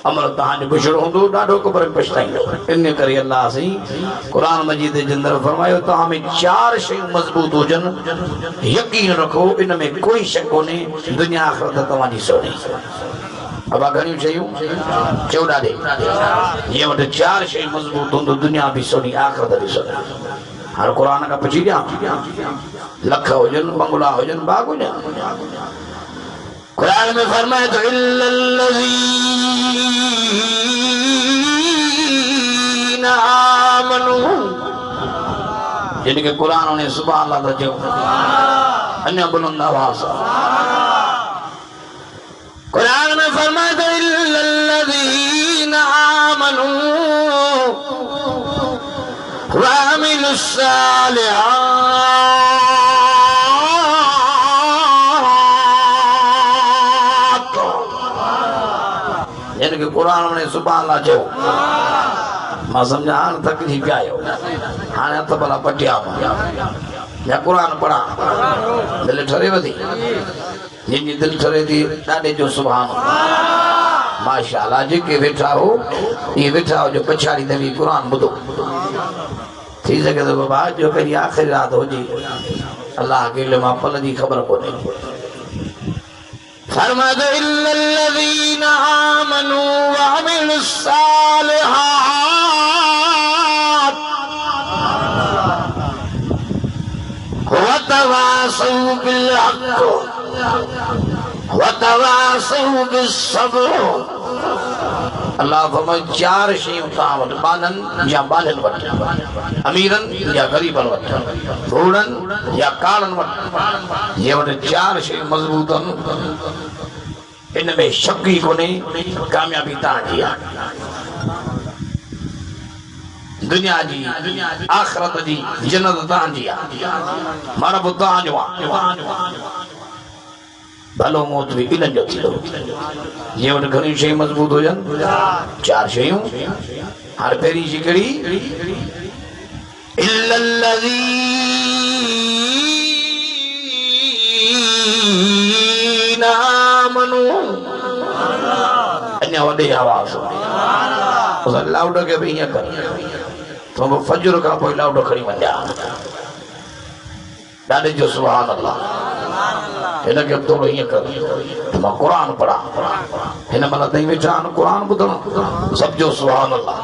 عمل تہاں جو بشر ہوندو ڈاڈو قبر پشتائیں دو انہیں کری اللہ سے قرآن مجید جندر فرمائے تو ہمیں 4 شئی مضبوط ہو جن یقین رکھو ان میں کوئی شک ہونے دنیا آخرت تمہاری سونی اب گھنیوں چاہیوں چودہ دے یہ وقت 4 شئی مضبوط ہوندو دنیا بھی سونی آخرت بھی سونی ہر قرآن کا پچھی دیا لکھا ہو جن بنگلہ ہو جن باغ ہو جن قرآن میں فرمائے تو إِلَّا الَّذِينَ آمَنُوا جن کے قرآن انہیں سبحان اللہ تجھو انہیں بلند آواز قرآن میں فرمائے تو إِلَّا الَّذِينَ آمَنُوا وَعَمِلُوا الصَّالِحَاتِ یعنی کہ قرآن نے سبحان اللہ جو میں سمجھا آن تک نہیں پیائے ہو آنے تو بلا پٹیا میں قرآن پڑھا دل ٹھرے بدھی جن جی دل ٹھرے دی ڈاڑے جو سبحان اللہ ماشاءاللہ جی کے بیٹھا ہو یہ بیٹھا ہو جو پچھاڑی دمی قرآن بدھو تھی سکے تو بابا جو کہیں آخری رات ہو جی اللہ کے لئے پل جی خبر کو نہیں فرمایا إِلَّا الَّذِينَ آمَنُوا وَعَمِلُوا الصَّالِحَاتِ وَتَوَاصَوْا بِالْحَقِّ وَتَوَاصَوْا بِالصَّبْرِ اللہ فرمائے 4 شیئیں اتاوٹ بانن یا بالن وٹ امیرن یا غریبن وٹ روڑن یا کارن وٹ یہ وٹ 4 شیئیں مضبوطن ان میں شکی کو نہیں کامیابی تان جیا دنیا جی آخرت جی جنت تان جیا مرب تان جوان بھلو موت بھی علن جو تھی لو یہ وقت گھنی شئی مضبوط ہو جن 4 شئیوں ہر پیری شکڑی إِلَّا الَّذِينَ آمَنُوا انہیں وڈے آواز ہو اسے لاؤڈا کے بھی یہ کر تو فجر کا پوئی لاؤڈا کھڑی بن جا ڈاڑے جو سبحان اللہ ہنہ کہ اب تو یہ کر تو میں قرآن پڑھا ہنہ ملا نہیں بیٹھا قرآن بدھنا سب جو سبحان اللہ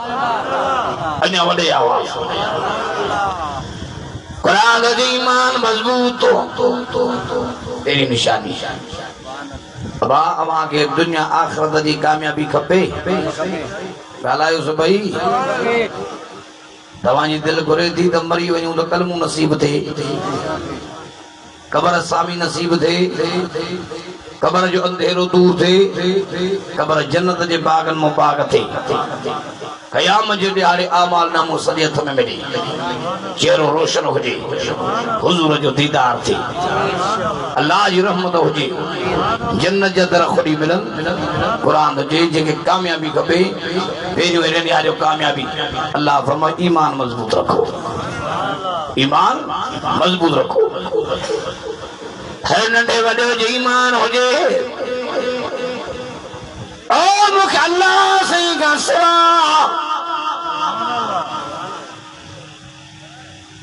انہیں وڈے آواز قرآن دا ایمان مضبوط ہو تیری نشانی ابا اما کے دنیا آخرت دی کامیابی کھپے گالائیو سے بھئی دوانی دل گرے تھی تو مری ونیوں تو کلموں نصیب تھے قبر سامی نصیب تھے قبر جو اندھیرو دور تھے قبر جنت جے باغن مو باغ تھے قیامت جو دیارے آمال نامو صدیت میں ملی چہرو روشن ہو جی حضور جو دیدار تھی اللہ جی رحمت ہو جی جنت جا در خودی ملن قرآن جے جے کہ کامیابی کبھے پیریو ایرین یارے کامیابی اللہ فرمائے ایمان مضبوط رکھو ایمان مضبوط رکھو ہر نڈے وڈے جو ایمان ہو جے اور مکھ اللہ سے کا سوا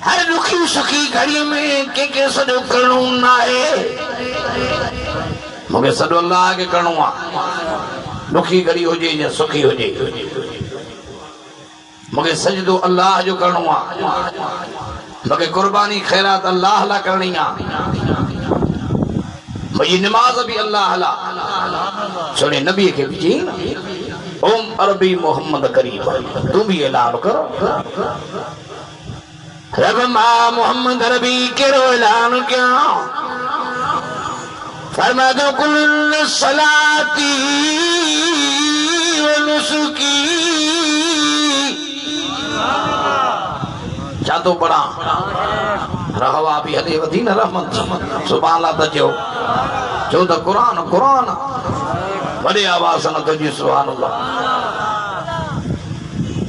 ہر دکھی سکھی گھڑی میں کے سڑو کرنوں نہ ہے مکہ سڑو اللہ کے کرنوں دکھی گھڑی ہو جے یا سکھی ہو جے مکہ سجدو اللہ جو کرنوں مکہ قربانی خیرات اللہ لا کرنی یہ نماز بھی اللہ علا سونے نبی کے بھی عربی محمد قریب تم بھی اعلان کرو رب ما محمد عربی کرو اعلان کیا فرما دو کل صلاتی و نسکی چاہتو پڑھا رہوا بھی ہلے ودین رحمت سبحان اللہ تجھو جو دا قرآن قرآن بڑے آواز نہ تجھو سبحان اللہ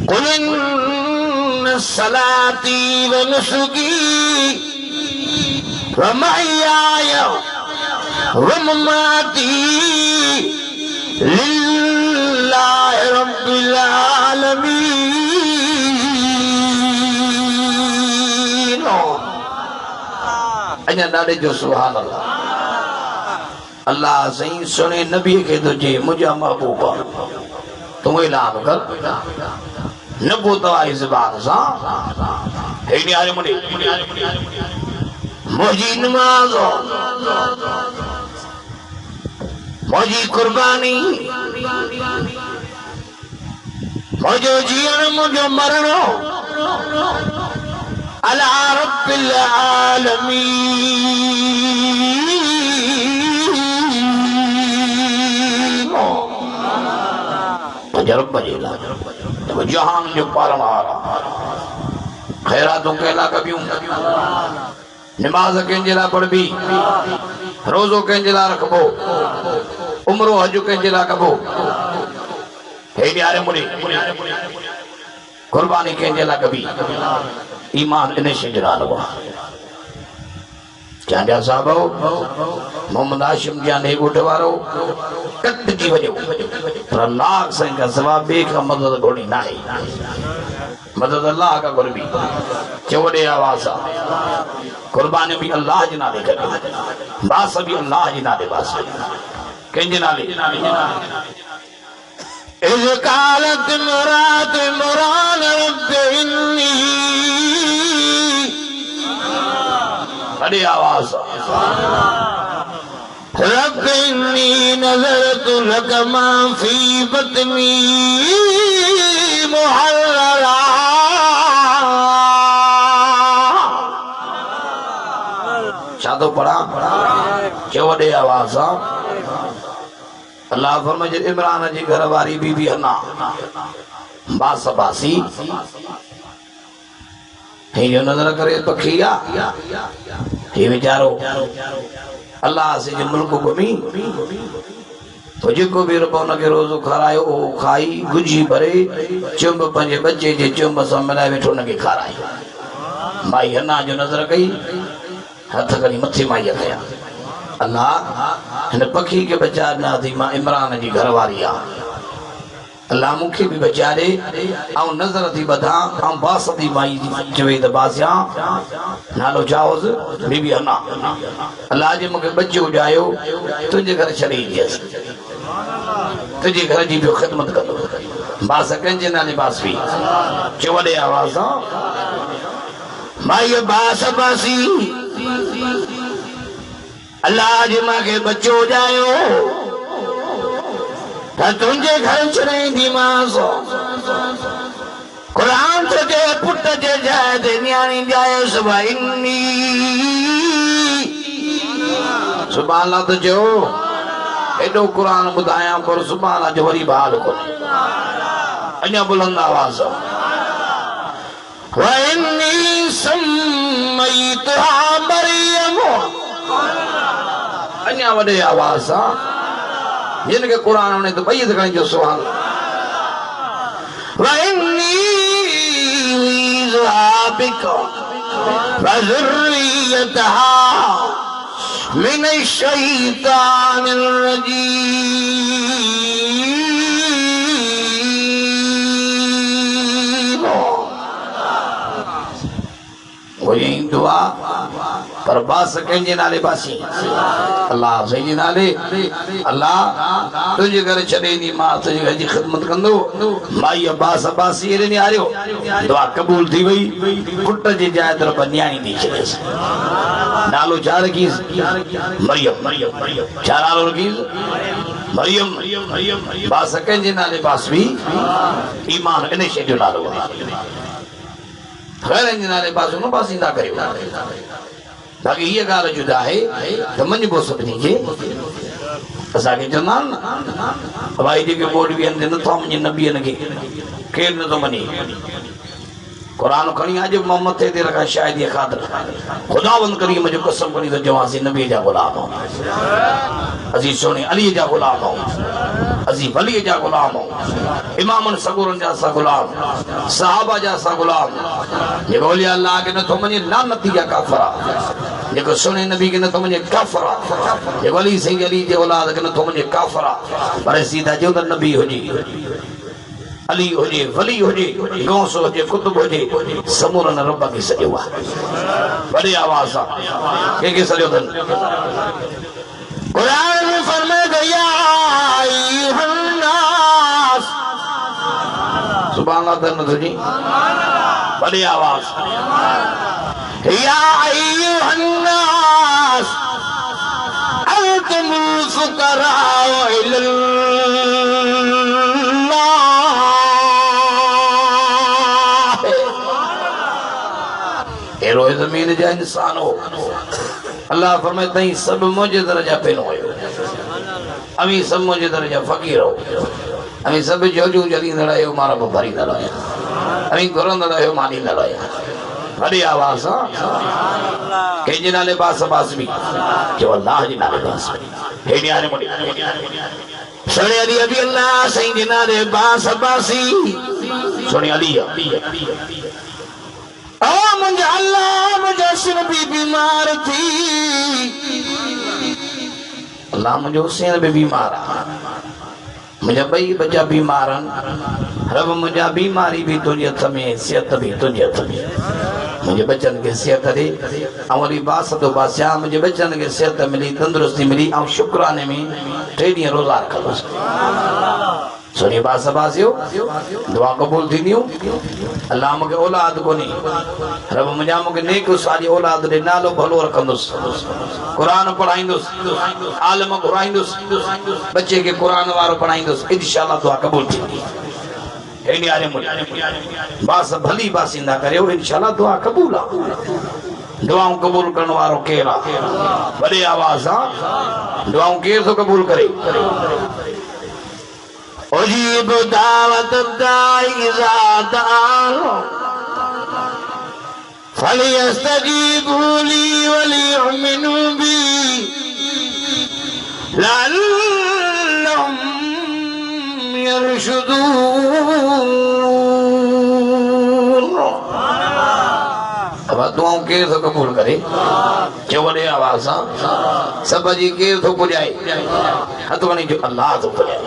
قل ان صلاتی و نسکی و محیای و مماتی للہ رب العالمین اجھا ڈاڑے جو سبحان اللہ اللہ سہی سنے نبی کے تجھے مجھا محبوبہ تم اعلان کر نبو توائی زبان سا ہیڈی آرے منی مجھے نماز مجھے قربانی مجھے جیان مجھے مرنو علی رب العالمین رب جیلا جہان جو پارن آرہا خیراتوں کے علاقہ بھی ہوں نماز کے انجلہ پڑھ بھی روزوں کے انجلہ رکھبو عمر و حج کے انجلہ کبو ہے دیارے مڑی قربانی کے انجلہ کبھی ایمان انہیں شجرہ لگا چاندیا صاحبو محمد آشم جانے گوٹوارو کٹ جی وجہ پر اللہ سنگ کا سواب بے کا مدد گھوڑی نائی مدد اللہ کا قربی چوڑے آوازہ قربانی بھی اللہ جنا دے کرے باس بھی اللہ جنا دے باس کہیں جنا لے اذ قالت مرات مران رب انی بڑی آواز رب انی نظرت لک ما فی بطنی محررا شادو پڑھا چوڑے آواز اللہ فرمائے جب عمران جی گھر واری بی بی ہنا باس باسی ہی جو نظر کرے پکھیا ہی بیچارو اللہ سے جو ملک گمی تو جن کو بھی ربونا کے روزو کھرائے او کھائی گجی بھرے چمب پنجے بچے جے چمب سمجھائے بیٹھو نگے کھرائے مائی ہنا جو نظر کئی ہتھ کری متھی مائی گیا اللہ ہن پکھی کے بچار نہ تھی ماں عمران جی گھر واری آ اللہ مکھی بھی بچارے آؤں نظر تھی بدھا آؤں باس تھی مائی جوید باسیاں نالو چاہوز بی بی ہنا اللہ جی مکہ بچے ہو جائیو تجھے گھر چلی جیس تجھے گھر جی بھی خدمت کر دو باس کنجے نالے باس بھی چوڑے آوازاں مائی باس باسی اللہ جی ماں کے بچے ہو جائیو تنجے گھر چنیں دی ماسو قرآن تجھے پٹ جے جائے دے نیانی جائے سبا انی سبحان اللہ تجھے ہو ایڈو قرآن بدایاں پر سبحان اللہ جو وری بحال کو انیا بلند آواز وَإِنِّي سَمَّيْتُهَا مَرْيَمُ انیا وڈے آواز جن کے قرآن نے تو بیت کریں جو سبحان وَإِنِّي عِيذُهَا بِكَ وَذُرِّيَّتَهَا مِنَ الشَّيْطَانِ الرَّجِيمِ وہ یہی دعا پر باس کنجے نالے باسی اللہ سیدی نالے اللہ تجھے گھر چلے نہیں ماں تجھے گھر جی خدمت کندو مائی باس باسی یہ نہیں آرہے ہو دعا قبول تھی وئی کٹ جی جائے در بنیانی دی چلے سے نالو چار کیز مریم چار آلو رکیز مریم باس کنجے نالے باس بھی ایمان انہیں شیڈیو نالو غیر انجنالے بازو نو باسی نہ کرے تاکہ یہ گارہ جدا ہے تو منج بو سکتی جے اسا کے جنان ہوائی جے کے بورڈ بھی اندے نہ تو منج نبی نگے کھیل نہ تو منی قرآن کھڑی آج محمد تے دے رکھا شاید یہ خاطر خداوند کریم جو قسم کنی تو جوازی نبی جا غلام ہوں عزیز سونے علی جا غلام ہوں عزیز ولی جا غلام ہوں امام سگورن جا سا غلام صحابہ جا سا غلام یہ بولی اللہ کے نہ تو مجھے لعنتی جا کافرہ یہ کو سنے نبی کے نہ تو مجھے کافرہ یہ ولی سید علی جے اولاد کے نہ تو مجھے کافرہ پر سیدھا جو در نبی ہو جی علی ہو جے ولی ہو جے غوث ہو جے کتب ہو جے سمورن ربا کی سجے ہوا بڑی آواز کہ سجے دن قرآن میں فرمائے گیا ایہا الناس سبحان اللہ دن تجھے بڑی آواز یا ایہا الناس انتم الفقراء الی اللہ روئے زمین جا انسان ہو اللہ فرمائے تہیں سب مجھے درجہ پہن ہوئے امی سب مجھے درجہ فقیر ہو امی سب جو جلی نڑائے ہو مارا بھاری نڑائے امی گرن نڑائے ہو مانی نڑائے بڑی آواز کہ جنہ لباس باس بھی کہ واللہ جنہ لباس بھی ہیڈی آنے مڑی سوڑی علی ابی اللہ سہیں جنہ لباس باسی سوڑی علی مجھے اللہ مجھے حسین بھی بیمار تھی اللہ مجھے حسین بھی بیمار مجھے بھئی بچہ بیمارن رب مجھے بیماری بھی تجھے تھمیں صحت بھی تجھے تھمیں مجھے بچن کے صحت دے اولی باسط و باسیاں مجھے بچن کے صحت ملی تندرستی ملی اور شکرانے میں ٹھیڑیاں روزار کرو سنی بات سبازیو دعا قبول تھی دیوں اللہ مجھے اولاد کو نہیں رب مجھے مجھے نیک ساری اولاد دے نالو بھلو رکھندس قرآن پڑھائندس عالم قرآئندس بچے کے قرآن وارو پڑھائندس انشاءاللہ دعا قبول تھی اینی آرے مجھے باس بھلی باسندہ کرے ہو انشاءاللہ دعا قبول دعاوں قبول کرنے وارو کیرا بڑے آواز دعاوں کیر تو قبول کرے اجیب دعوت الدائی اذا دعان فلیستجیبوا لی ولیؤمنوا بی لعلہم یرشدون اب دعاوں کیر تو قبول کرے جو بڑے آواز سب جی کیر تو پجائے ہتوانی جو اللہ تو پجائے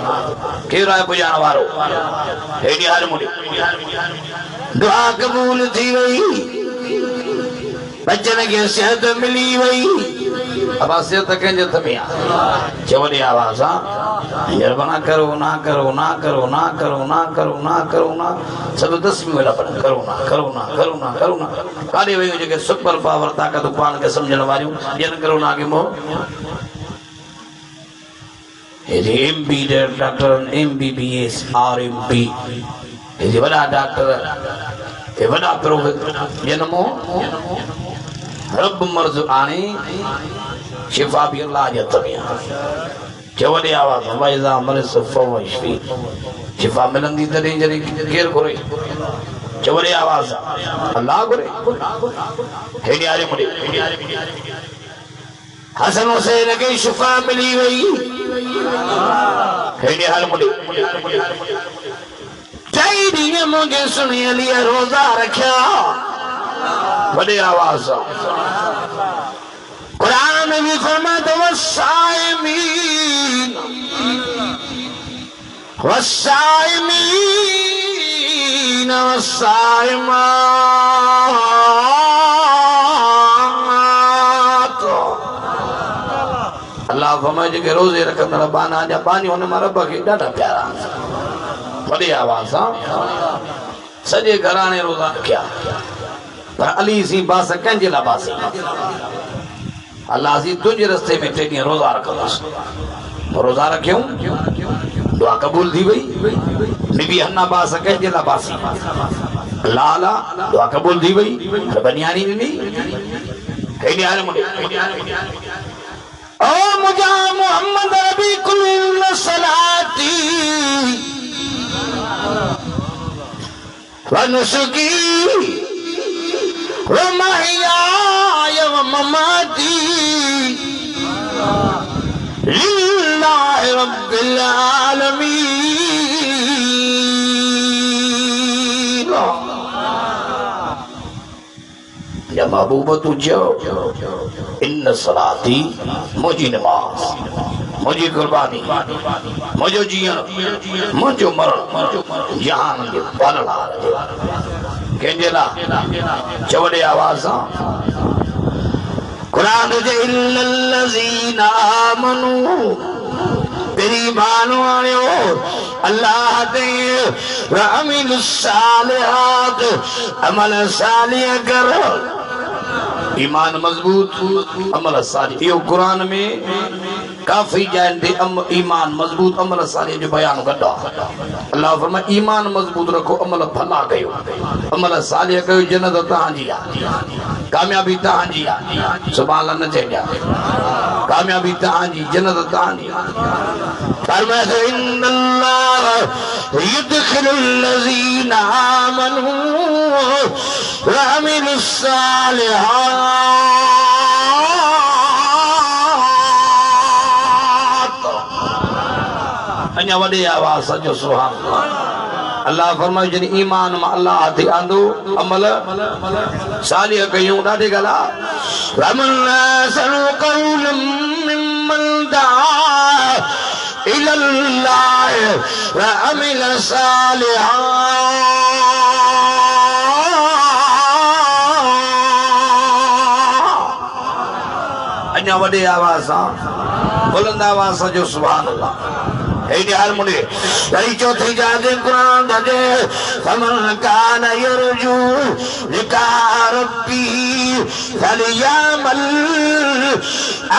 کیر آئے پجانا وارو ہیڈی حال مڑی دعا قبول تھی وئی بچن کے صحت ملی وئی اب صحت کہیں جو تمہیں جو بڑی آواز یربنا کرو نہ کرو نہ کرو نہ کرو نہ کرو نہ کرو نہ سب دسمی والا پڑھا کرو نہ کرو نہ کرو نہ کرو نہ کالی وئی جو کہ سپر پاور طاقت پان کے سمجھنے والی ہوں یہ کرو نہ آگے مو M B doctor M B B S R M P یہ بڑا ڈاکٹر یہ بڑا پروفیسر یہ نمو رب مرض آنے شفا بھی اللہ جتبیاں چوڑی آواز وَإِذَا مَرِضْتُ فَهُوَ يَشْفِينِ شفا ملندی ترین جری کیر کرے چوڑی آواز اللہ کرے ہیڈی آرے مڑی حسن حسین کے شفا ملی وئی ہیڈی حال مڑی چاہی دیئے مجھے سنی علی روزہ رکھیا بڑی آواز قرآن بھی فرماتا والصائمین والصائمین والصائمات اللہ فرمائے کہ روزے رکھت ربانا جا بانی ہونے میں ربا کی ڈاٹا پیارا بڑی آواز سجے گھرانے روزہ رکھیا پر علی سی باس کنجلا باسی اللہ سی تجھے رستے میں ٹیڑیاں روزہ رکھا روزہ رکھے ہوں دعا قبول دی بھئی نبی ہنہ باس کنجلا باسی لالا دعا قبول دی بھئی بنیانی نبی ہیڈی آرے مجھے او مجھا محمد ربی کل صلاتی ونسکی ومحیای ومماتی للہ رب العالمین. یا محبوبہ تو جاؤ ان صلاتی مجھے نماز مجھے قربانی مجھے جیان مجھے مرن جہان کے پالنا کہنجلا چوڑے آوازاں قرآن دے اِلَّا الَّذِينَ آمَنُوا تیری ایمانو آنے ہو اللہ دے وَعَمِلُوا الصَّالِحَاتِ عمل صالح کر ایمان مضبوط عمل صالح. یہ قرآن میں کافی جائن دے ایمان مضبوط عمل صالح جو بیان کرتا. اللہ فرمائے ایمان مضبوط رکھو عمل بھلا گئے عمل صالح گئے جنت تہاں جیا کامیابی تہاں جیا سبحان اللہ نہ چاہیے کامیابی تہاں جی جنت تہاں جی. فرمائے ان اللہ يدخل الذین آمنوا وعملوا الصالحات. انہا وڈی آواز سجو سبحان اللہ. اللہ فرمائے جن ایمان میں اللہ آتی آندو عمل صالح کہیوں ڈاٹے گلا وَمَنْ أَحْسَنُ قَوْلًا مِّمَّنْ دَعَا إِلَى اللَّهِ وَعَمِلَ صَالِحًا. انہا وڈی آواز بلند آواز جو سبحان اللہ. ایڈی حال مڑے یعنی چوتھی جاتے قرآن دے فَمَنْ كَانَ يَرْجُو لِقَاءَ رَبِّهِ فَلْيَعْمَلْ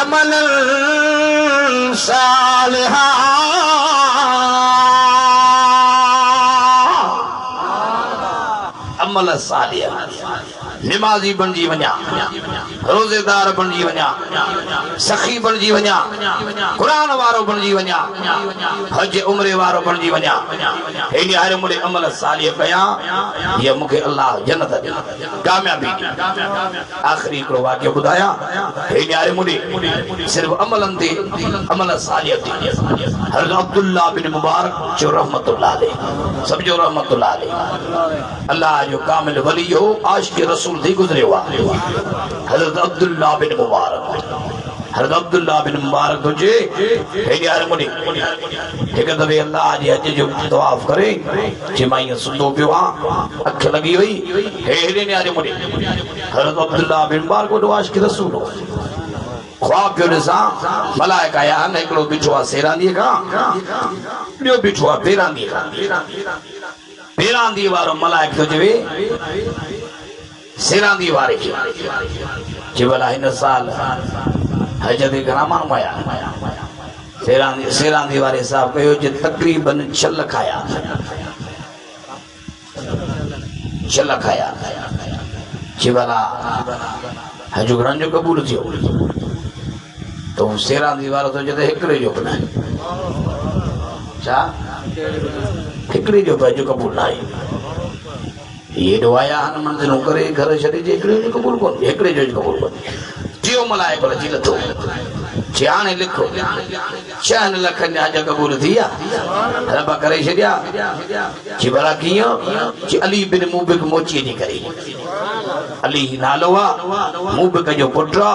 عَمَلًا صَالِحًا. عمل صالح نمازی بن جی ونیا روزے دار بن جی ونیا سخی بن جی ونیا قرآن وارو بن جی ونیا حج عمرے وارو بن جی ونیا. ہینی ہر مڑے عمل صالح کیا یہ مکہ اللہ جنت کامیابی آخری کرو واقعہ بدایا. ہینی ہر مڑے صرف عمل انتے عمل صالح تھی. حضرت عبداللہ بن مبارک جو رحمت اللہ علیہ سب جو رحمت اللہ علیہ اللہ جو کامل ولی ہو عاشق رسول تھی گزرے ہوا حضرت عبداللہ بن مبارک. حضرت عبداللہ بن مبارک تو جے ہیڈی آرے مڑی ایک دفعہ اللہ آجی حج جو طواف کرے جمائیں سندو پیو اکھ لگی ہوئی ہیڈی نے آرے مڑی حضرت عبداللہ بن مبارک کو عاشق رسول ہو خواب پیو نسا ملائکہ یا نیکلو بچھوا سیران دیے گا لیو بچھوا پیران دیے گا پیران دیوارو ملائک تو جوے سیران دیوارے کی جبلا ہی نسال حجت گرامان مایا سیران دیوارے صاحب کہو جو تقریباً چلک آیا جبلا حجو گران جو قبول تھی تو سیران دیوارے تو جدے ہکڑے جو بنائے چاہ ہکڑی جو بھائی جو قبول نہ آئی یہ دعایا ہن منزلوں کرے گھر شری جے ہکڑی جو قبول کون ہکڑی جو قبول کون جیو ملائے کو لجی لتو چیانے لکھو چین لکھن جا قبول تھیا ربا کرے شریا چی بڑا کیوں چی علی بن موبک موچی نہیں کری علی نالوا موبک جو پٹرا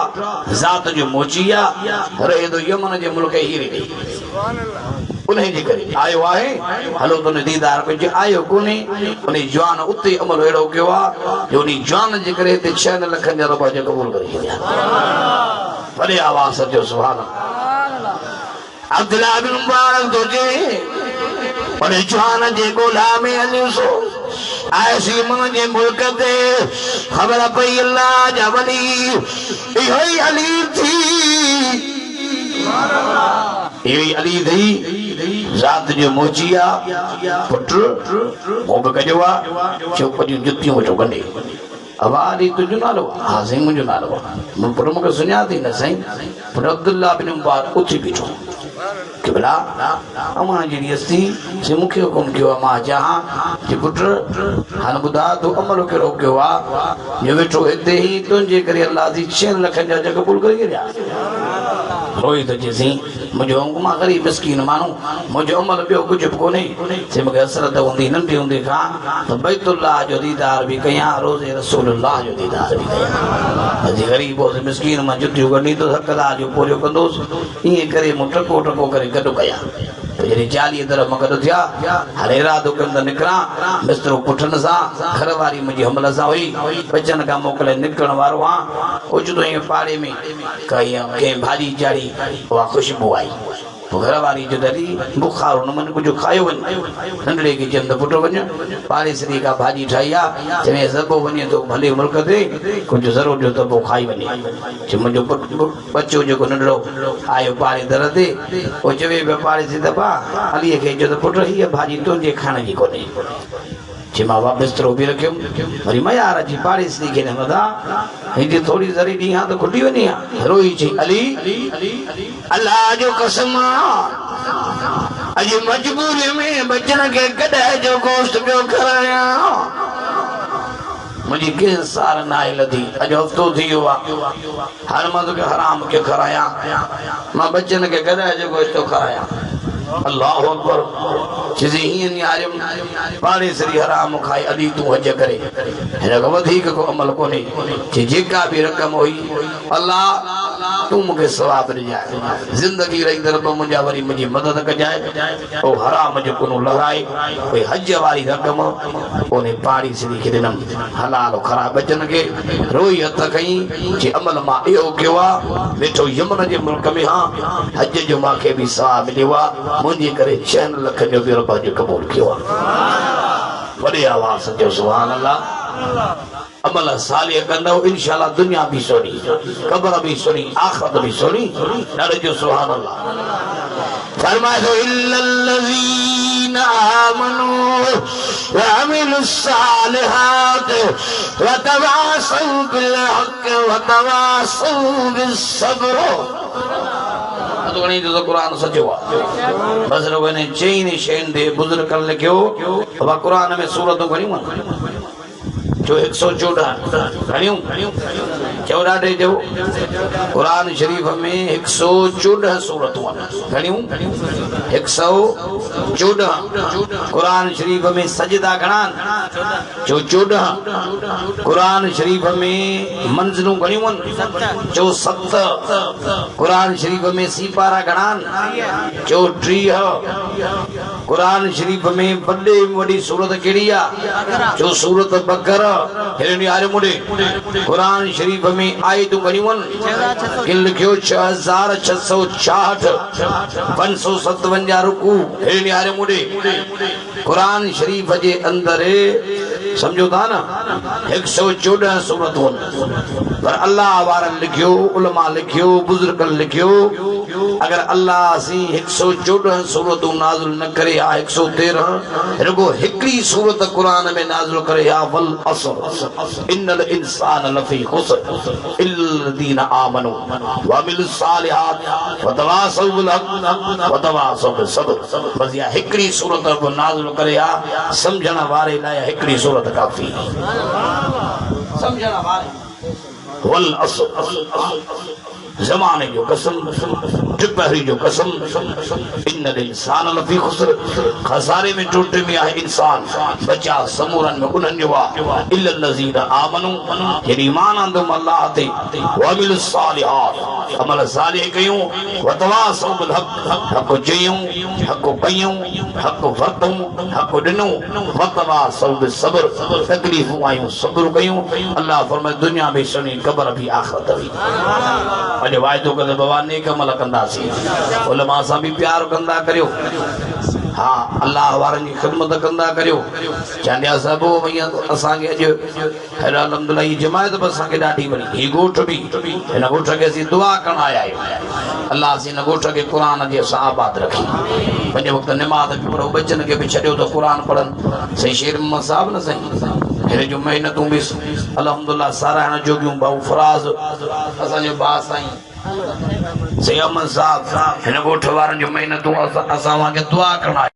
ذات جو موچیا رہے دو یمن جو ملک ہیری نہیں انہیں جی کری آئیو آئے حلو تو نے دیدار کو جی آئیو کونی انہیں جوان اتی عمل ویڑو کیوا جو انہیں جوان جی کرے تے چین لکھن جا ربا جو قبول کری بڑے آواز جو سبحان اللہ. عبداللہ بن مبارک تو جی انہیں جوان جی غلام علی سو ایسی من جی ملک دے خبر پئی اللہ جا ولی ایہی علی تھی ایہی علی تھی ذات جو موچیا پٹر موب کجوا چوپ جو جتیوں کو چوکنے اب آلی تجھو نالو حاضر مجھو نالو من پٹر مکہ سنیا تھی نا سائن پٹر عبداللہ بن مبارک اچھی پیچھو کہ بلا اما جی استی سے مکھے حکم کیو اما جہاں جی پٹر ہن بدا تو عمل کے رو کیو جو ویٹھو ہتے ہی تنجے کرے اللہ دی 6 لکھن جا جگ قبول کر گیا روئی تو جیسی مجھے ما غریب مسکین مانو مجھے عمل بیو کچھ کو نہیں سے مگر حسرت ہوندی ننڈی ہوندی کھا تو بیت اللہ جو دیدار بھی کیا روز رسول اللہ جو دیدار بھی کیا جی غریب ہو سے مسکین ما جتیو کرنی تو حقدار جو پوریو کندوس یہ کرے مو ٹکو ٹکو کرے گڈو کیا تو جڑی 40 طرف مگر تھیا ہر ارادو کندر نکرا مسترو پٹھن سا گھر واری مجھے حملہ سا ہوئی بچن کا موکلے نکلن وارو ہاں اچھو یہ پاڑے میں کہیں بھاجی چاڑی وہ خوشبو آئی گھر واری جو دلی بخار من کچھ کھایو ون ننڈڑے کی چند پٹو ون پاڑے سری کا بھاجی ٹھائیا چویں زبو ونی تو بھلے ملک دے کچھ ضرور جو تبو کھائی ونی چم جو بچو جو ننڈڑو آیو پاڑے در دے او چویں پہ پاڑے سے دبا علی کے جو پٹو ہی بھاجی تو جے کھانے جی کونے چھ ماں واپس ترو بھی رکھیم وری میں یارا جی پاڑے سری کے نے مدا ہندی تھوڑی ذری ڈی ہاں تو کھلی ونی ہاں روئی چھ علی اللہ جو قسم اجی مجبوری میں بچن کے گڑے جو گوشت جو کھرایا مجھے کس سار نائل دی اجو ہفتو تھی ہوا ہر مد کے حرام کے کھرایا ماں بچن کے گڑے جو گوشت کھرایا اللہ اکبر چیزیں ہی نیارم پاڑے سری حرام کھائی علی تو حج کرے ہنگا ودھیک کو عمل کو نہیں چی جگہ بھی رقم ہوئی اللہ تو مجھے ثواب دے جائے زندگی رہی در تو مجھے وری مجھے مدد کر جائے او حرام جو کنو لگائے کوئی حج واری رقم انہیں پاڑی سری کے دنم حلال و خراب بچن کے روئی حد کہیں چی عمل ماں ایو کیوا بیٹھو یمن جے ملک میں ہاں حج جو ماں کے بھی ثواب ملیوا مجھے کرے 6 لکھ جو بھی ربا جو قبول کیوا بڑی آواز جو سبحان اللہ عمل صالح کرنا انشاءاللہ دنیا بھی سونی قبر بھی سونی آخرت بھی سونی نڑے جو سبحان اللہ فرمائے تو إِلَّا الَّذِينَ آمَنُوا وَعَمِلُوا الصَّالِحَاتِ وَتَوَاصَوْا بِالْحَقِّ وَتَوَاصَوْا بِالصَّبْرِ تو نہیں تو قرآن سچو بس لوگوں نے چین شین دے بزرگ کر لکھو اب قرآن میں سورتوں کو نہیں مانتا جو 114 گھڑیوں 14 دے جو قرآن شریف میں 114 سورتوں گھڑیوں 114 قرآن شریف میں سجدہ گھڑان جو 14 قرآن شریف میں منزلوں گھڑیوں جو 7 قرآن شریف میں سیپارہ گھڑان جو 30 قرآن شریف میں بڑے بڑی سورت کیڑیا جو سورت بقرہ ہرنی آرے مڑے قرآن شریف میں آیتوں گنیون کن لکھو 6666 557 رکو ہرنی آرے مڑے قرآن شریف جے اندر سمجھو تھا نا 114 سورتوں پر اللہ وارن لکھو علماء لکھو بزرگ لکھو اگر اللہ سی 114 سورتوں نازل نہ کرے یا 113 رگو ہکڑی سورت قرآن میں نازل کرے یا والعصر ان الانسان لفی خسر الا الذین آمنوا وعملوا الصالحات وتواصوا بالحق وتواصوا بالصبر بس یہ ہکڑی سورت کو نازل کرے یا سمجھنا وارے لائے ہکڑی سورت کافی سمجھنا وارے والعصر زمانے جو قسم دوپہری جو قسم ان الانسان لفی خسر خسارے میں ٹوٹے میں ہے انسان بچا سمورن میں انہن جوا الا الذین آمنوا یعنی ایمان اندم اللہ تے وعملوا الصالحات عمل صالح کیوں وتواصوا بالحق حق کو چیوں حق کو کیوں حق کو ورتوں حق کو دنوں وتواصوا بالصبر تکلیفوں آئیوں صبر کیوں اللہ فرمائے دنیا بھی سنی قبر بھی آخرت بھی اجے وائدو کدے بوان نیک عمل کندا سی علماء سا بھی پیار کندا کریو ہاں اللہ وارن کی خدمت کندا کریو چاندیا صاحب بھیا اساں کے اج الحمدللہ یہ جماعت بس اساں کے ڈاڈی بنی یہ گوٹھ بھی ان گوٹھ کے سی دعا کرن آیا ہے اللہ سی نہ گوٹھ کے قرآن دے صحابات رکھی پنج وقت نماز بھی پڑھو بچن کے بھی چھڈیو تو قرآن پڑھن صحیح شیر محمد صاحب نہ صحیح میرے جو محنتوں بھی الحمدللہ سارا ہے نا جو کیوں باو فراز اساں جو باس آئیں سید احمد صاحب ہن ڳوٺ وارن جو محنتوں اساں کے دعا کرنا